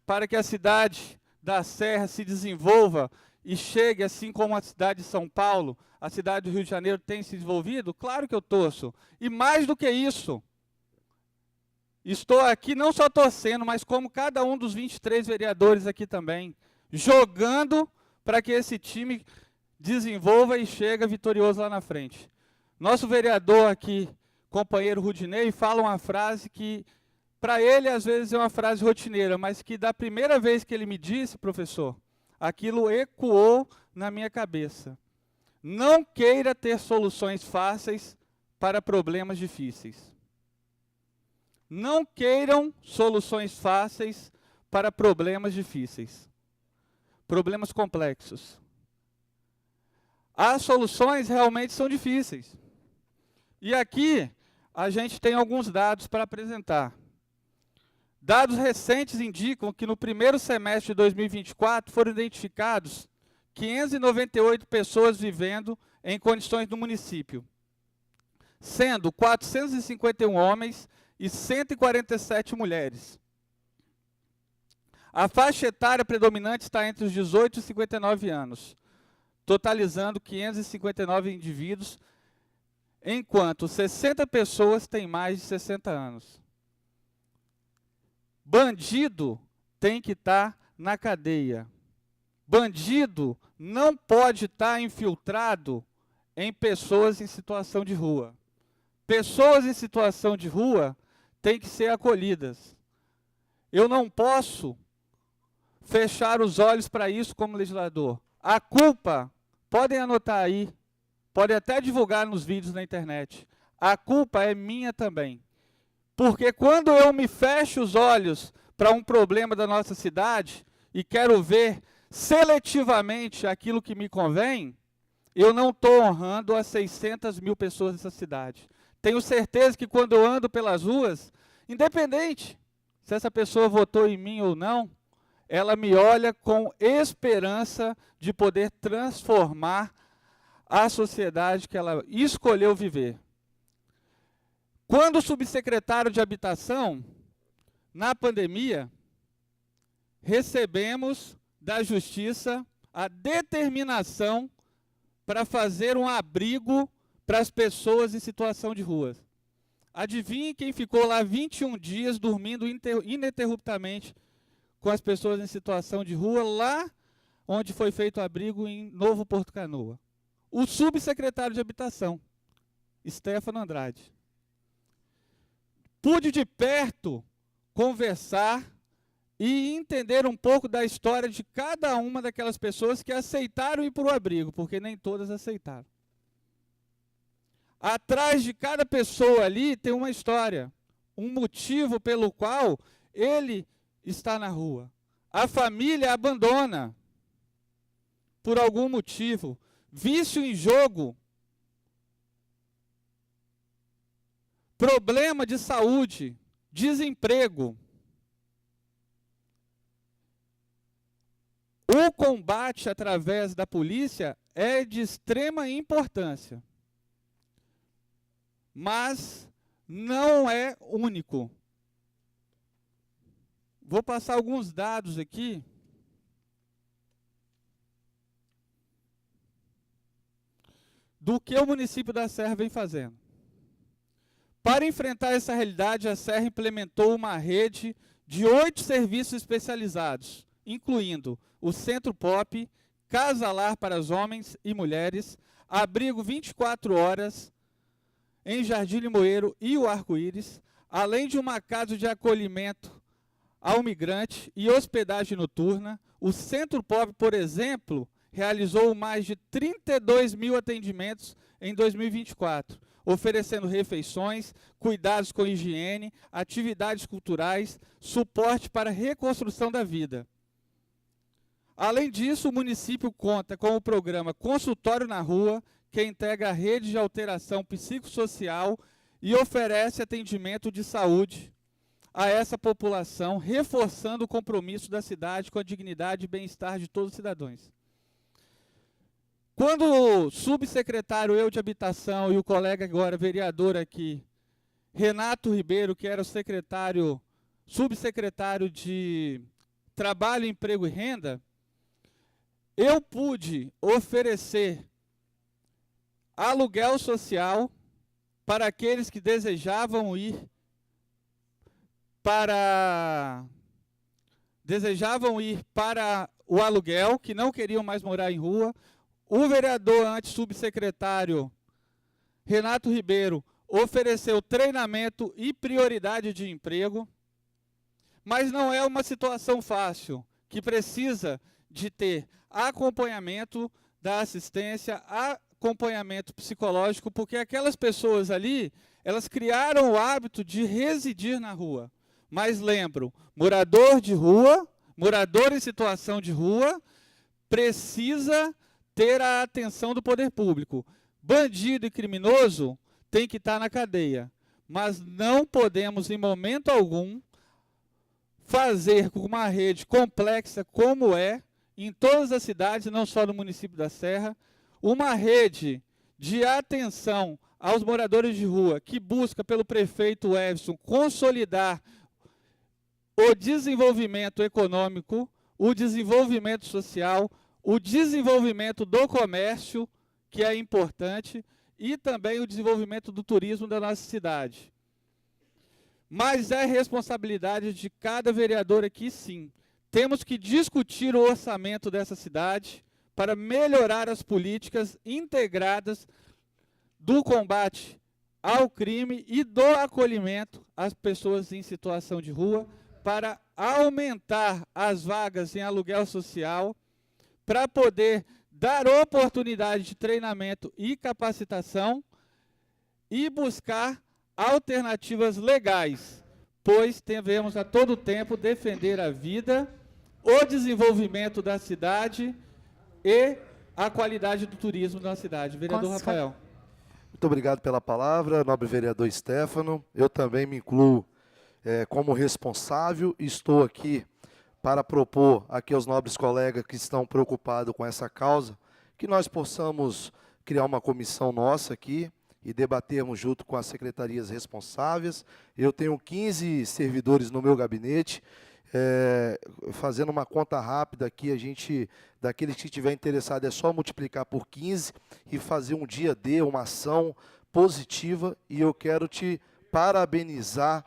para que a cidade da Serra se desenvolva e chegue, assim como a cidade de São Paulo, a cidade do Rio de Janeiro tem se desenvolvido, claro que eu torço. E mais do que isso, estou aqui não só torcendo, mas como cada um dos 23 vereadores aqui também, jogando para que esse time desenvolva e chegue vitorioso lá na frente. Nosso vereador aqui, companheiro Rudinei, fala uma frase que, para ele, às vezes é uma frase rotineira, mas que da primeira vez que ele me disse, professor, aquilo ecoou na minha cabeça. Não queira ter soluções fáceis para problemas difíceis. Não queiram soluções fáceis para problemas difíceis. Problemas complexos. As soluções realmente são difíceis. E aqui a gente tem alguns dados para apresentar. Dados recentes indicam que no primeiro semestre de 2024 foram identificados 598 pessoas vivendo em condições no município, sendo 451 homens e 147 mulheres. A faixa etária predominante está entre os 18 e 59 anos, totalizando 559 indivíduos, enquanto 60 pessoas têm mais de 60 anos. Bandido tem que estar na cadeia. Bandido não pode estar infiltrado em pessoas em situação de rua. Pessoas em situação de rua têm que ser acolhidas. Eu não posso fechar os olhos para isso como legislador. A culpa podem anotar aí, podem até divulgar nos vídeos na internet. A culpa é minha também. Porque quando eu me fecho os olhos para um problema da nossa cidade e quero ver seletivamente aquilo que me convém, eu não estou honrando as 600 mil pessoas dessa cidade. Tenho certeza que quando eu ando pelas ruas, independente se essa pessoa votou em mim ou não, ela me olha com esperança de poder transformar a sociedade que ela escolheu viver. Quando o subsecretário de Habitação, na pandemia, recebemos da Justiça a determinação para fazer um abrigo para as pessoas em situação de rua. Adivinhe quem ficou lá 21 dias dormindo ininterruptamente com as pessoas em situação de rua, lá onde foi feito o abrigo em Novo Porto Canoa? O subsecretário de Habitação, Stefano Andrade. Pude de perto conversar e entender um pouco da história de cada uma daquelas pessoas que aceitaram ir para o abrigo, porque nem todas aceitaram. Atrás de cada pessoa ali tem uma história, um motivo pelo qual ele está na rua. A família abandona por algum motivo. Vício em jogo, problema de saúde, desemprego. O combate através da polícia é de extrema importância, mas não é único. Vou passar alguns dados aqui. Do que o município da Serra vem fazendo. Para enfrentar essa realidade, a Serra implementou uma rede de 8 serviços especializados, incluindo o Centro Pop, Casa Lar para os homens e mulheres, abrigo 24 horas em Jardim Limoeiro e o Arco-Íris, além de uma casa de acolhimento ao migrante e hospedagem noturna. O Centro Pop, por exemplo, realizou mais de 32 mil atendimentos em 2024, oferecendo refeições, cuidados com higiene, atividades culturais, suporte para a reconstrução da vida. Além disso, o município conta com o programa Consultório na Rua, que integra a rede de alteração psicossocial e oferece atendimento de saúde a essa população, reforçando o compromisso da cidade com a dignidade e bem-estar de todos os cidadãos. Quando o subsecretário de Habitação e o colega agora vereador aqui, Renato Ribeiro, que era o subsecretário de Trabalho, Emprego e Renda, eu pude oferecer aluguel social para aqueles que desejavam ir para o aluguel, que não queriam mais morar em rua. O vereador antes-subsecretário Renato Ribeiro ofereceu treinamento e prioridade de emprego, mas não é uma situação fácil, que precisa de ter acompanhamento da assistência, acompanhamento psicológico, porque aquelas pessoas ali, elas criaram o hábito de residir na rua. Mas lembro, morador de rua, morador em situação de rua, precisa ter a atenção do poder público. Bandido e criminoso tem que estar na cadeia, mas não podemos, em momento algum, fazer com uma rede complexa como é, em todas as cidades, não só no município da Serra, uma rede de atenção aos moradores de rua, que busca pelo prefeito Everson consolidar o desenvolvimento econômico, o desenvolvimento social, o desenvolvimento do comércio, que é importante, e também o desenvolvimento do turismo da nossa cidade. Mas é responsabilidade de cada vereador aqui, sim. Temos que discutir o orçamento dessa cidade para melhorar as políticas integradas do combate ao crime e do acolhimento às pessoas em situação de rua, para aumentar as vagas em aluguel social, para poder dar oportunidade de treinamento e capacitação e buscar alternativas legais, pois devemos a todo tempo defender a vida, o desenvolvimento da cidade e a qualidade do turismo da cidade. Vereador Rafael. Muito obrigado pela palavra, nobre vereador Stefano. Eu também me incluo como responsável e estou aqui para propor aqui aos nobres colegas que estão preocupados com essa causa, que nós possamos criar uma comissão nossa aqui e debatermos junto com as secretarias responsáveis. Eu tenho 15 servidores no meu gabinete. Fazendo uma conta rápida aqui, a gente, daqueles que estiver interessado, é só multiplicar por 15 e fazer um dia D, uma ação positiva. E eu quero te parabenizar,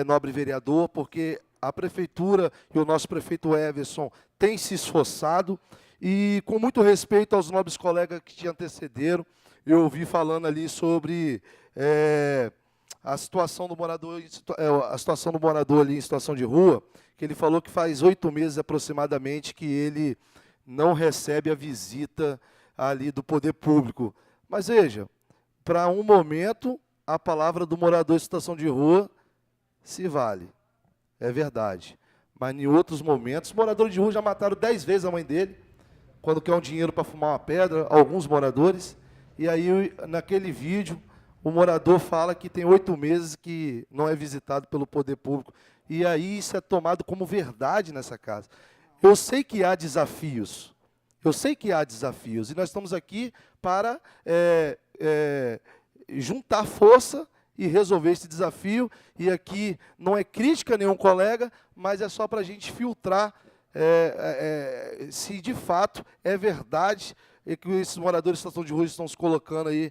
nobre vereador, porque a prefeitura e o nosso prefeito Everson têm se esforçado, e com muito respeito aos nobres colegas que te antecederam, eu ouvi falando ali sobre a situação do morador, ali em situação de rua, que ele falou que faz 8 meses aproximadamente que ele não recebe a visita ali do poder público. Mas veja, para um momento, a palavra do morador em situação de rua se vale. É verdade. Mas em outros momentos, moradores de rua já mataram 10 vezes a mãe dele, quando quer um dinheiro para fumar uma pedra, alguns moradores. E aí, naquele vídeo, o morador fala que tem 8 meses que não é visitado pelo poder público. E aí isso é tomado como verdade nessa casa. Eu sei que há desafios. E nós estamos aqui para juntar força e resolver esse desafio. E aqui não é crítica a nenhum colega, mas é só para a gente filtrar se de fato é verdade que esses moradores de situação de rua estão se colocando aí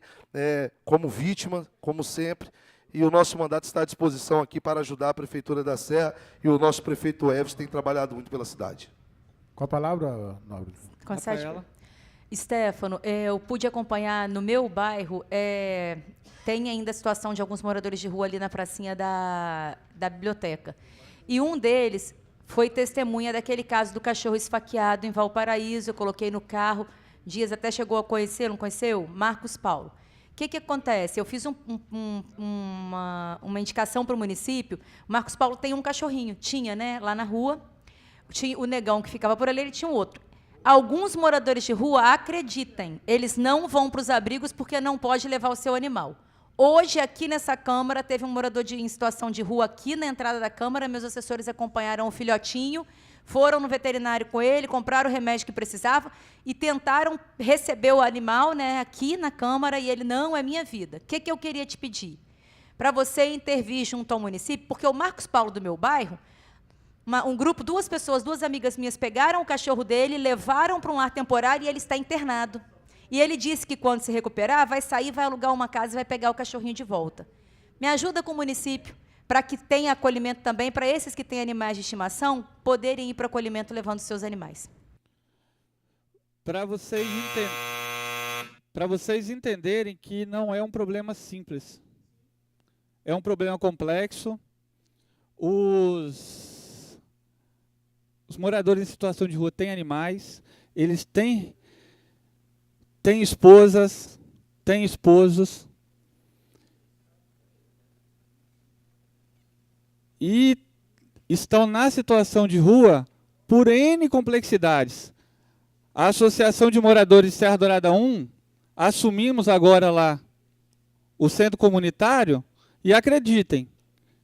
como vítima, como sempre. E o nosso mandato está à disposição aqui para ajudar a Prefeitura da Serra, e o nosso prefeito Everson tem trabalhado muito pela cidade. Com a palavra, nobre. Rafaela. Stefano, eu pude acompanhar no meu bairro, tem ainda a situação de alguns moradores de rua ali na pracinha da biblioteca. E um deles foi testemunha daquele caso do cachorro esfaqueado em Valparaíso. Eu coloquei no carro, Dias até chegou a conhecer, não conheceu? Marcos Paulo. O que acontece? Eu fiz uma indicação para o município. O Marcos Paulo tem um cachorrinho, tinha, né, lá na rua. Tinha o negão que ficava por ali, ele tinha um outro. Alguns moradores de rua, acreditem, eles não vão para os abrigos porque não pode levar o seu animal. Hoje, aqui nessa Câmara, teve um morador em situação de rua aqui na entrada da Câmara. Meus assessores acompanharam o filhotinho, foram no veterinário com ele, compraram o remédio que precisava e tentaram receber o animal, né, aqui na Câmara, e ele, não, é minha vida. O que eu queria te pedir? Para você intervir junto ao município, porque o Marcos Paulo do meu bairro, um grupo, 2 pessoas, 2 amigas minhas, pegaram o cachorro dele, levaram para um lar temporário e ele está internado. E ele disse que, quando se recuperar, vai sair, vai alugar uma casa e vai pegar o cachorrinho de volta. Me ajuda com o município, para que tenha acolhimento também, para esses que têm animais de estimação, poderem ir para o acolhimento levando seus animais. Para vocês entenderem que não é um problema simples. É um problema complexo. Os moradores em situação de rua têm animais, eles têm esposas, têm esposos, e estão na situação de rua por N complexidades. A Associação de Moradores de Serra Dourada 1, assumimos agora lá o centro comunitário, e acreditem,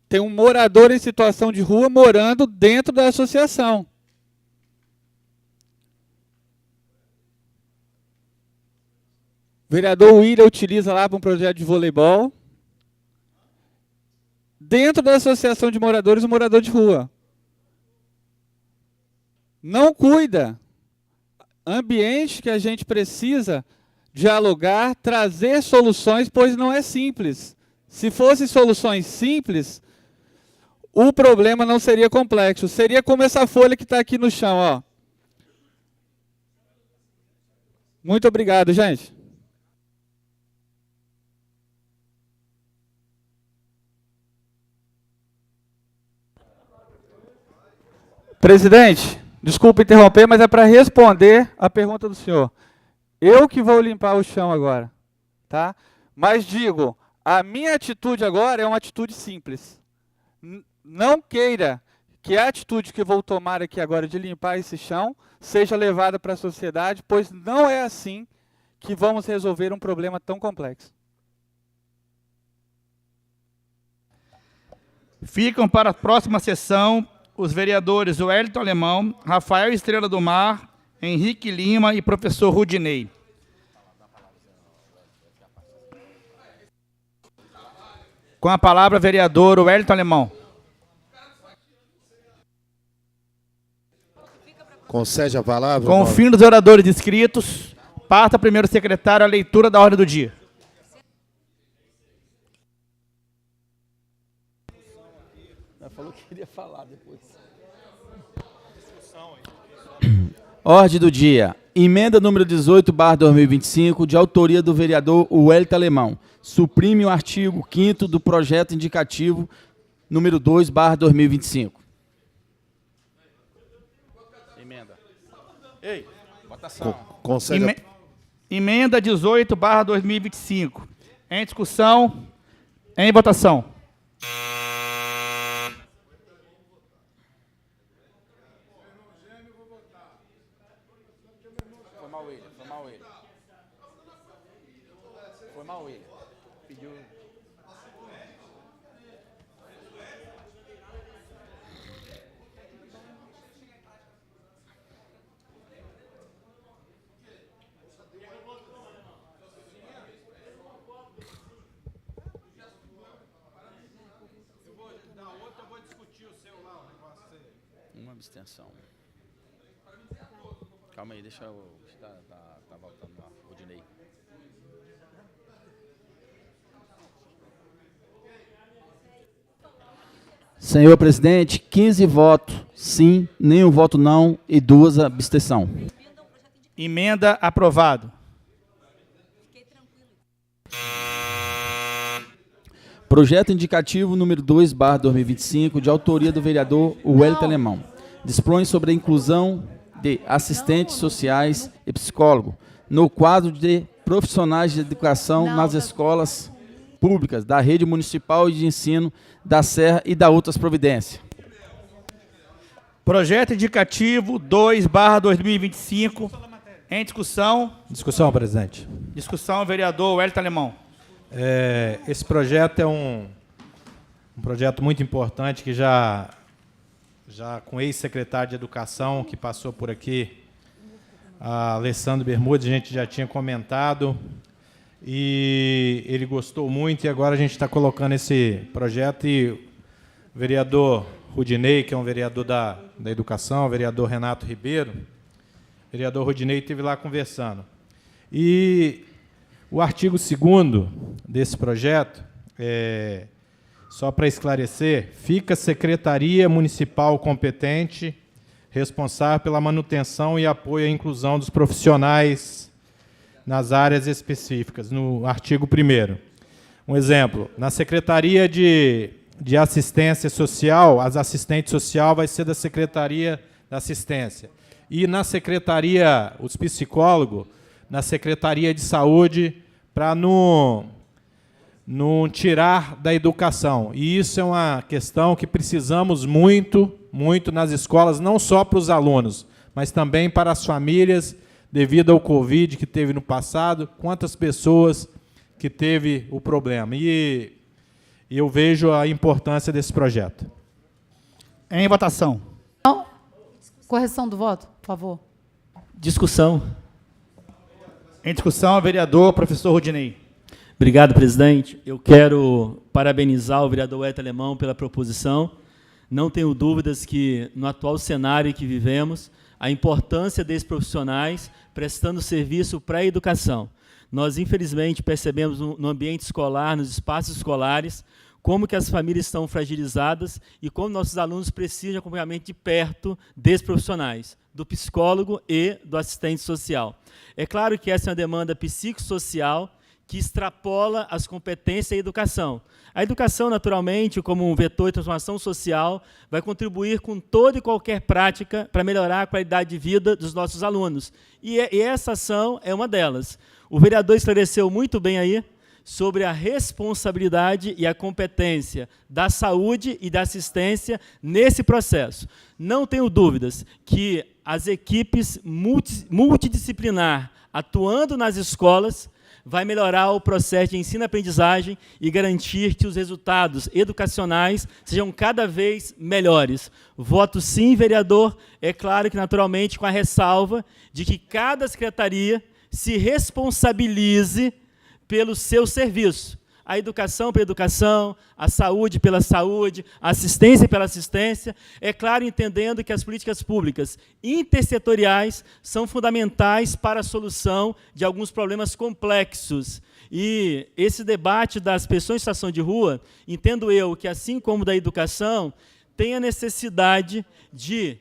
tem um morador em situação de rua morando dentro da associação. O vereador William utiliza lá para um projeto de voleibol. Dentro da associação de moradores, o morador de rua não cuida. Ambiente que a gente precisa dialogar, trazer soluções, pois não é simples. Se fossem soluções simples, o problema não seria complexo. Seria como essa folha que está aqui no chão, ó. Muito obrigado, gente. Presidente, desculpa interromper, mas é para responder a pergunta do senhor. Eu que vou limpar o chão agora, tá? Mas digo, a minha atitude agora é uma atitude simples. Não queira que a atitude que eu vou tomar aqui agora de limpar esse chão seja levada para a sociedade, pois não é assim que vamos resolver um problema tão complexo. Ficam para a próxima sessão os vereadores Wellington Alemão, Rafael Estrela do Mar, Henrique Lima e professor Rudinei. Com a palavra, vereador Wellington Alemão. Concede a palavra. Com o fim dos oradores inscritos, passa primeiro secretário a leitura da ordem do dia. Já falou que queria falar depois. Ordem do dia. Emenda número 18/2025, de autoria do vereador Wellington Alemão. Suprime o artigo 5º do projeto indicativo número 2/2025. Emenda. Ei, votação. Concede Emenda 18/2025. Em discussão, em votação. Foi mal ele, foi mal ele. Foi mal ele. Pediu. Uma abstenção. Calma aí, deixa eu... Tá voltando lá, Rodinei. Senhor presidente, 15 votos sim, nenhum voto não e 2 abstenção. Emenda aprovado. Projeto indicativo número 2/2025, de autoria do vereador Wellington Alemão. Dispõe sobre a inclusão de assistentes sociais e psicólogo no quadro de profissionais de educação nas escolas públicas da rede municipal de ensino da Serra e da outras providências. Projeto indicativo 2/2025. Em discussão. Discussão, presidente. Discussão, vereador Wellington Alemão. Esse projeto é um projeto muito importante que já com ex-secretário de Educação que passou por aqui, a Alessandro Bermudes, a gente já tinha comentado e ele gostou muito e agora a gente está colocando esse projeto e o vereador Rudinei, que é um vereador da Educação, o vereador Renato Ribeiro, o vereador Rudinei esteve lá conversando. E o artigo 2º desse projeto, só para esclarecer, fica a Secretaria Municipal competente, responsável pela manutenção e apoio à inclusão dos profissionais nas áreas específicas, no artigo 1º. Um exemplo, na Secretaria de Assistência Social, as assistentes social vai ser da Secretaria da Assistência. E na Secretaria, os psicólogos, na Secretaria de Saúde, para não tirar da educação. E isso é uma questão que precisamos muito nas escolas, não só para os alunos, mas também para as famílias, devido ao Covid que teve no passado, quantas pessoas que teve o problema. E eu vejo a importância desse projeto. Em votação. Não. Correção do voto, por favor. Discussão. Em discussão, vereador professor Rudinei. Obrigado, presidente. Eu quero parabenizar o vereador Wellington Alemão pela proposição. Não tenho dúvidas que, no atual cenário que vivemos, a importância desses profissionais prestando serviço para a educação. Nós, infelizmente, percebemos no ambiente escolar, nos espaços escolares, como que as famílias estão fragilizadas e como nossos alunos precisam de acompanhamento de perto desses profissionais, do psicólogo e do assistente social. É claro que essa é uma demanda psicossocial que extrapola as competências e a educação. A educação, naturalmente, como um vetor de transformação social, vai contribuir com toda e qualquer prática para melhorar a qualidade de vida dos nossos alunos. E essa ação é uma delas. O vereador esclareceu muito bem aí sobre a responsabilidade e a competência da saúde e da assistência nesse processo. Não tenho dúvidas que as equipes multidisciplinar atuando nas escolas vai melhorar o processo de ensino-aprendizagem e garantir que os resultados educacionais sejam cada vez melhores. Voto sim, vereador, é claro que naturalmente com a ressalva de que cada secretaria se responsabilize pelo seu serviço. A educação pela educação, a saúde pela saúde, a assistência pela assistência. É claro, entendendo que as políticas públicas intersetoriais são fundamentais para a solução de alguns problemas complexos. E esse debate das pessoas em situação de rua, entendo eu que, assim como da educação, tem a necessidade de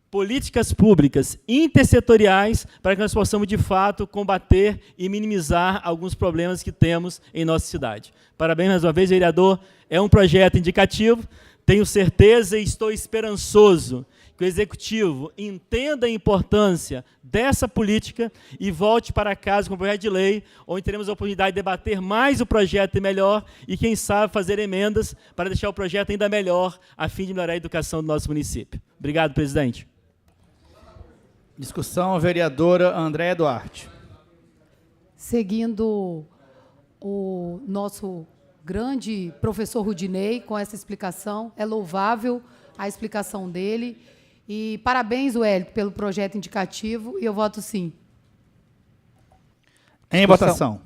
políticas públicas intersetoriais para que nós possamos, de fato, combater e minimizar alguns problemas que temos em nossa cidade. Parabéns mais uma vez, vereador. É um projeto indicativo. Tenho certeza e estou esperançoso que o Executivo entenda a importância dessa política e volte para casa com um projeto de lei, onde teremos a oportunidade de debater mais o projeto e melhor e, quem sabe, fazer emendas para deixar o projeto ainda melhor, a fim de melhorar a educação do nosso município. Obrigado, presidente. Discussão, vereadora Andréia Duarte. Seguindo o nosso grande professor Rudinei com essa explicação, é louvável a explicação dele. E parabéns, Wellington, pelo projeto indicativo, e eu voto sim. Em votação.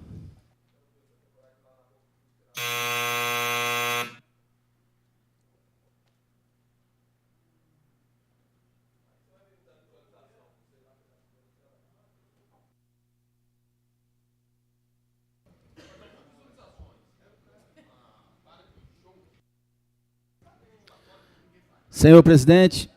Senhor presidente,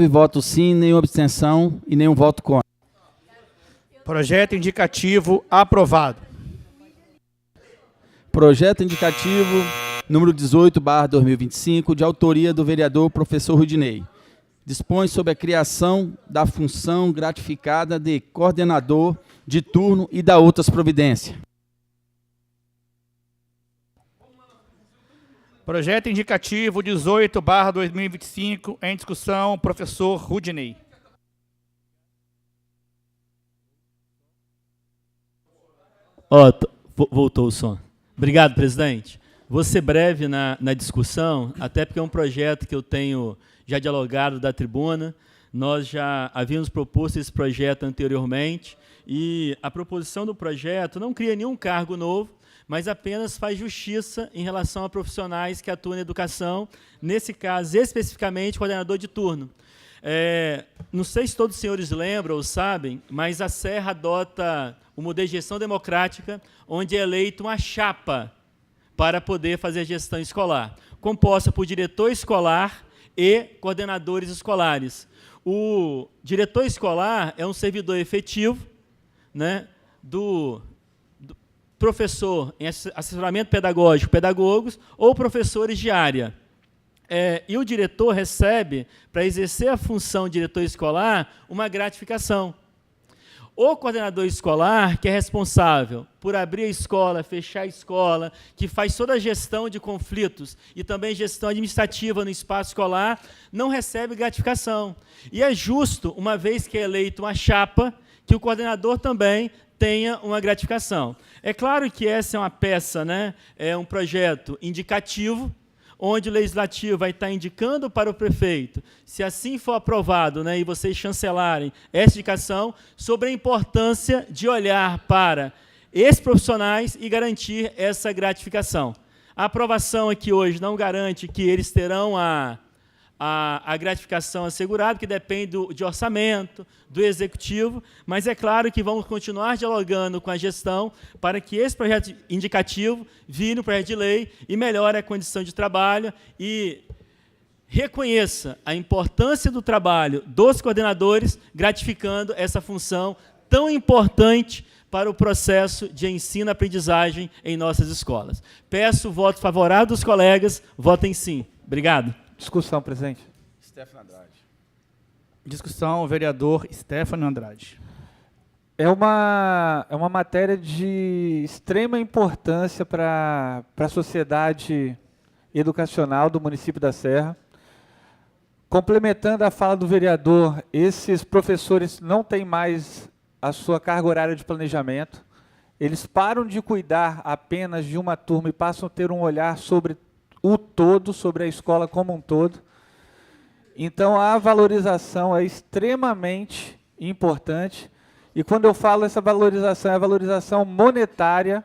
votos sim, nenhuma abstenção e nenhum voto contra. Projeto indicativo aprovado. Projeto indicativo número 18/2025, de autoria do vereador professor Rudinei. Dispõe sobre a criação da função gratificada de coordenador de turno e da outras providências. Projeto indicativo 18/2025, em discussão, professor Rudinei. Voltou o som. Obrigado, presidente. Vou ser breve na discussão, até porque é um projeto que eu tenho já dialogado da tribuna. Nós já havíamos proposto esse projeto anteriormente e a proposição do projeto não cria nenhum cargo novo, mas apenas faz justiça em relação a profissionais que atuam na educação, nesse caso, especificamente, coordenador de turno. Não sei se todos os senhores lembram ou sabem, mas a Serra adota o modelo de gestão democrática, onde é eleito uma chapa para poder fazer a gestão escolar, composta por diretor escolar e coordenadores escolares. O diretor escolar é um servidor efetivo, né, do professor em assessoramento pedagógico, pedagogos, ou professores de área. E o diretor recebe, para exercer a função de diretor escolar, uma gratificação. O coordenador escolar, que é responsável por abrir a escola, fechar a escola, que faz toda a gestão de conflitos e também gestão administrativa no espaço escolar, não recebe gratificação. E é justo, uma vez que é eleito uma chapa, que o coordenador também tenha uma gratificação. É claro que essa é uma peça, né, é um projeto indicativo, onde o legislativo vai estar indicando para o prefeito, se assim for aprovado, né, e vocês chancelarem essa indicação, sobre a importância de olhar para esses profissionais e garantir essa gratificação. A aprovação aqui hoje não garante que eles terão a gratificação assegurada, que depende de orçamento, do executivo, mas é claro que vamos continuar dialogando com a gestão para que esse projeto indicativo vire um projeto de lei e melhore a condição de trabalho e reconheça a importância do trabalho dos coordenadores, gratificando essa função tão importante para o processo de ensino-aprendizagem em nossas escolas. Peço o voto favorável dos colegas, votem sim. Obrigado. Discussão, presidente. Stefano Andrade. Discussão, vereador Stefano Andrade. É uma matéria de extrema importância para a sociedade educacional do município da Serra. Complementando a fala do vereador, esses professores não têm mais a sua carga horária de planejamento. Eles param de cuidar apenas de uma turma e passam a ter um olhar sobre o todo, sobre a escola como um todo. Então, a valorização é extremamente importante. E quando eu falo essa valorização, é a valorização monetária,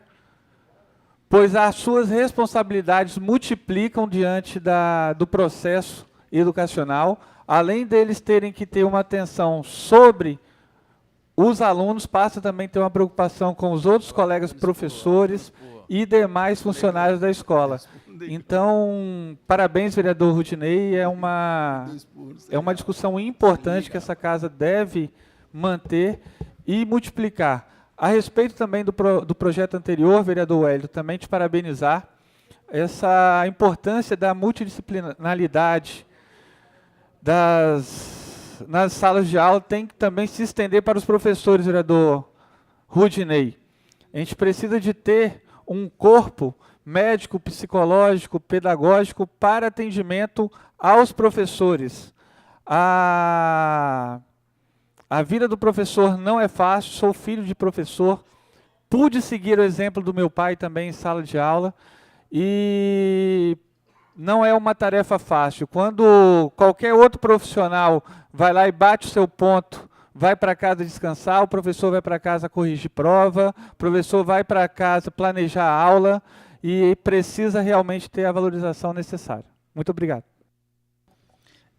pois as suas responsabilidades multiplicam diante do processo educacional, além deles terem que ter uma atenção sobre os alunos, passa também a ter uma preocupação com os outros colegas professores e demais funcionários da escola. Então, parabéns, vereador Rudinei, é uma discussão importante que essa casa deve manter e multiplicar. A respeito também do projeto anterior, vereador Hélio, também te parabenizar, essa importância da multidisciplinaridade nas salas de aula tem que também se estender para os professores, vereador Rudinei. A gente precisa de ter um corpo médico, psicológico, pedagógico para atendimento aos professores. A vida do professor não é fácil, sou filho de professor, pude seguir o exemplo do meu pai também em sala de aula, e não é uma tarefa fácil. Quando qualquer outro profissional vai lá e bate o seu ponto, vai para casa descansar, o professor vai para casa corrigir prova, o professor vai para casa planejar a aula e precisa realmente ter a valorização necessária. Muito obrigado.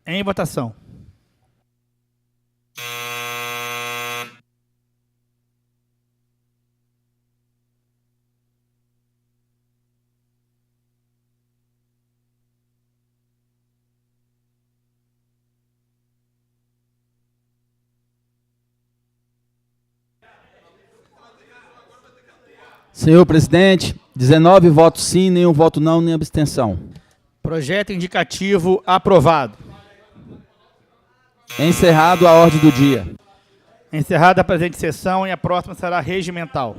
Em votação. Senhor presidente, 19 votos sim, nenhum voto não, nem abstenção. Projeto indicativo aprovado. Encerrado a ordem do dia. Encerrada a presente sessão e a próxima será regimental.